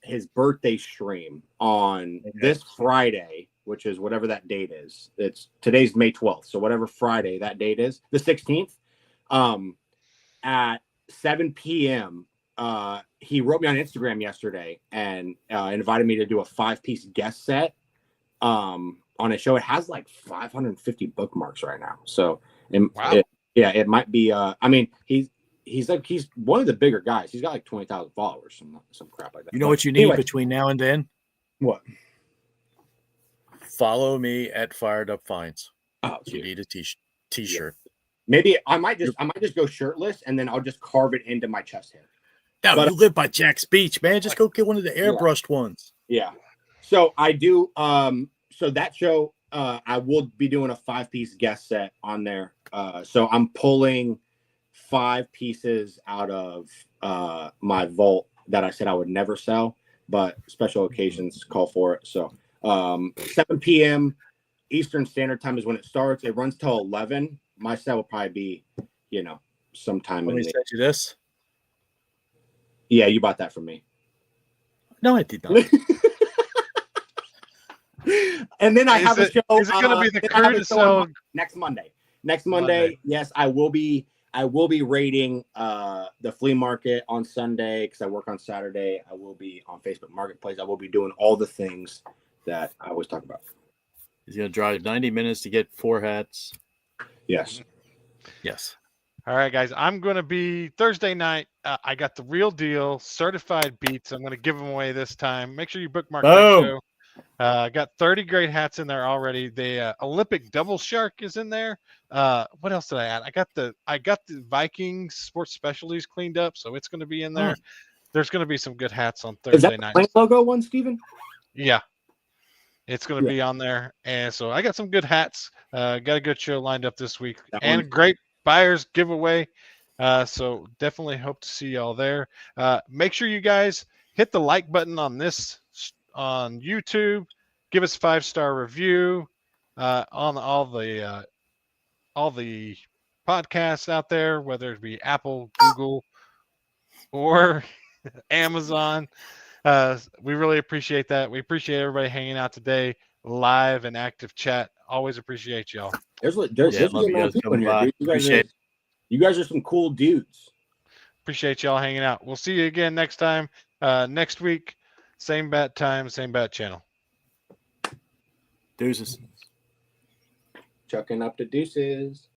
B: his birthday stream on this Friday, which is whatever that date is. Today's May 12th, so whatever Friday that date is, the 16th, at 7 p.m. He wrote me on Instagram yesterday and invited me to do a 5-piece guest set on a show. It has like 550 bookmarks right now. So it might be I mean, he's one of the bigger guys. He's got like 20,000 followers, some crap like that.
E: You know what you need between now and then?
B: What?
E: Follow me at Fired Up Finds.
B: Oh,
E: you need a t-shirt.
B: Yeah. Maybe I might just go shirtless and then I'll just carve it into my chest hair.
E: No, you live by Jack's Beach, man. Just go get one of the airbrushed ones.
B: Yeah. So I do. So that show, I will be doing a 5-piece guest set on there. So I'm pulling 5 pieces out of my vault that I said I would never sell, but special occasions call for it. So 7 p.m. Eastern Standard Time is when it starts. It runs till 11. My set will probably be, sometime.
E: Let me send you this.
B: Yeah, you bought that from me.
E: No, I did not.
B: And then I have a show.
C: Is it going to be the crew to sell
B: next Monday? Next Monday, yes, I will be raiding the flea market on Sunday because I work on Saturday. I will be on Facebook Marketplace. I will be doing all the things that I always talk about.
E: He's going to drive 90 minutes to get 4 hats.
B: Yes.
E: Yes.
C: All right, guys. I'm going to be Thursday night. I got the real deal certified beats. I'm going to give them away this time. Make sure you bookmark that show. Got 30 great hats in there already. The Olympic double shark is in there. What else did I add? I got the Vikings sports specialties cleaned up, so it's going to be in there. There's going to be some good hats on Thursday night.
B: Is that the logo one, Steven?
C: Yeah. It's going to be on there. And so I got some good hats. Got a good show lined up this week. A great buyers giveaway. So definitely hope to see y'all there. Make sure you guys hit the like button on this on YouTube. Give us a 5-star review on all the podcasts out there, whether it be Apple, Google, or Amazon. We really appreciate that. We appreciate everybody hanging out today, live and active chat. Always appreciate y'all.
B: You guys are some cool dudes.
C: Appreciate y'all hanging out. We'll see you again next time. Next week, same bat time, same bat channel.
E: Deuces.
B: Chucking up the deuces.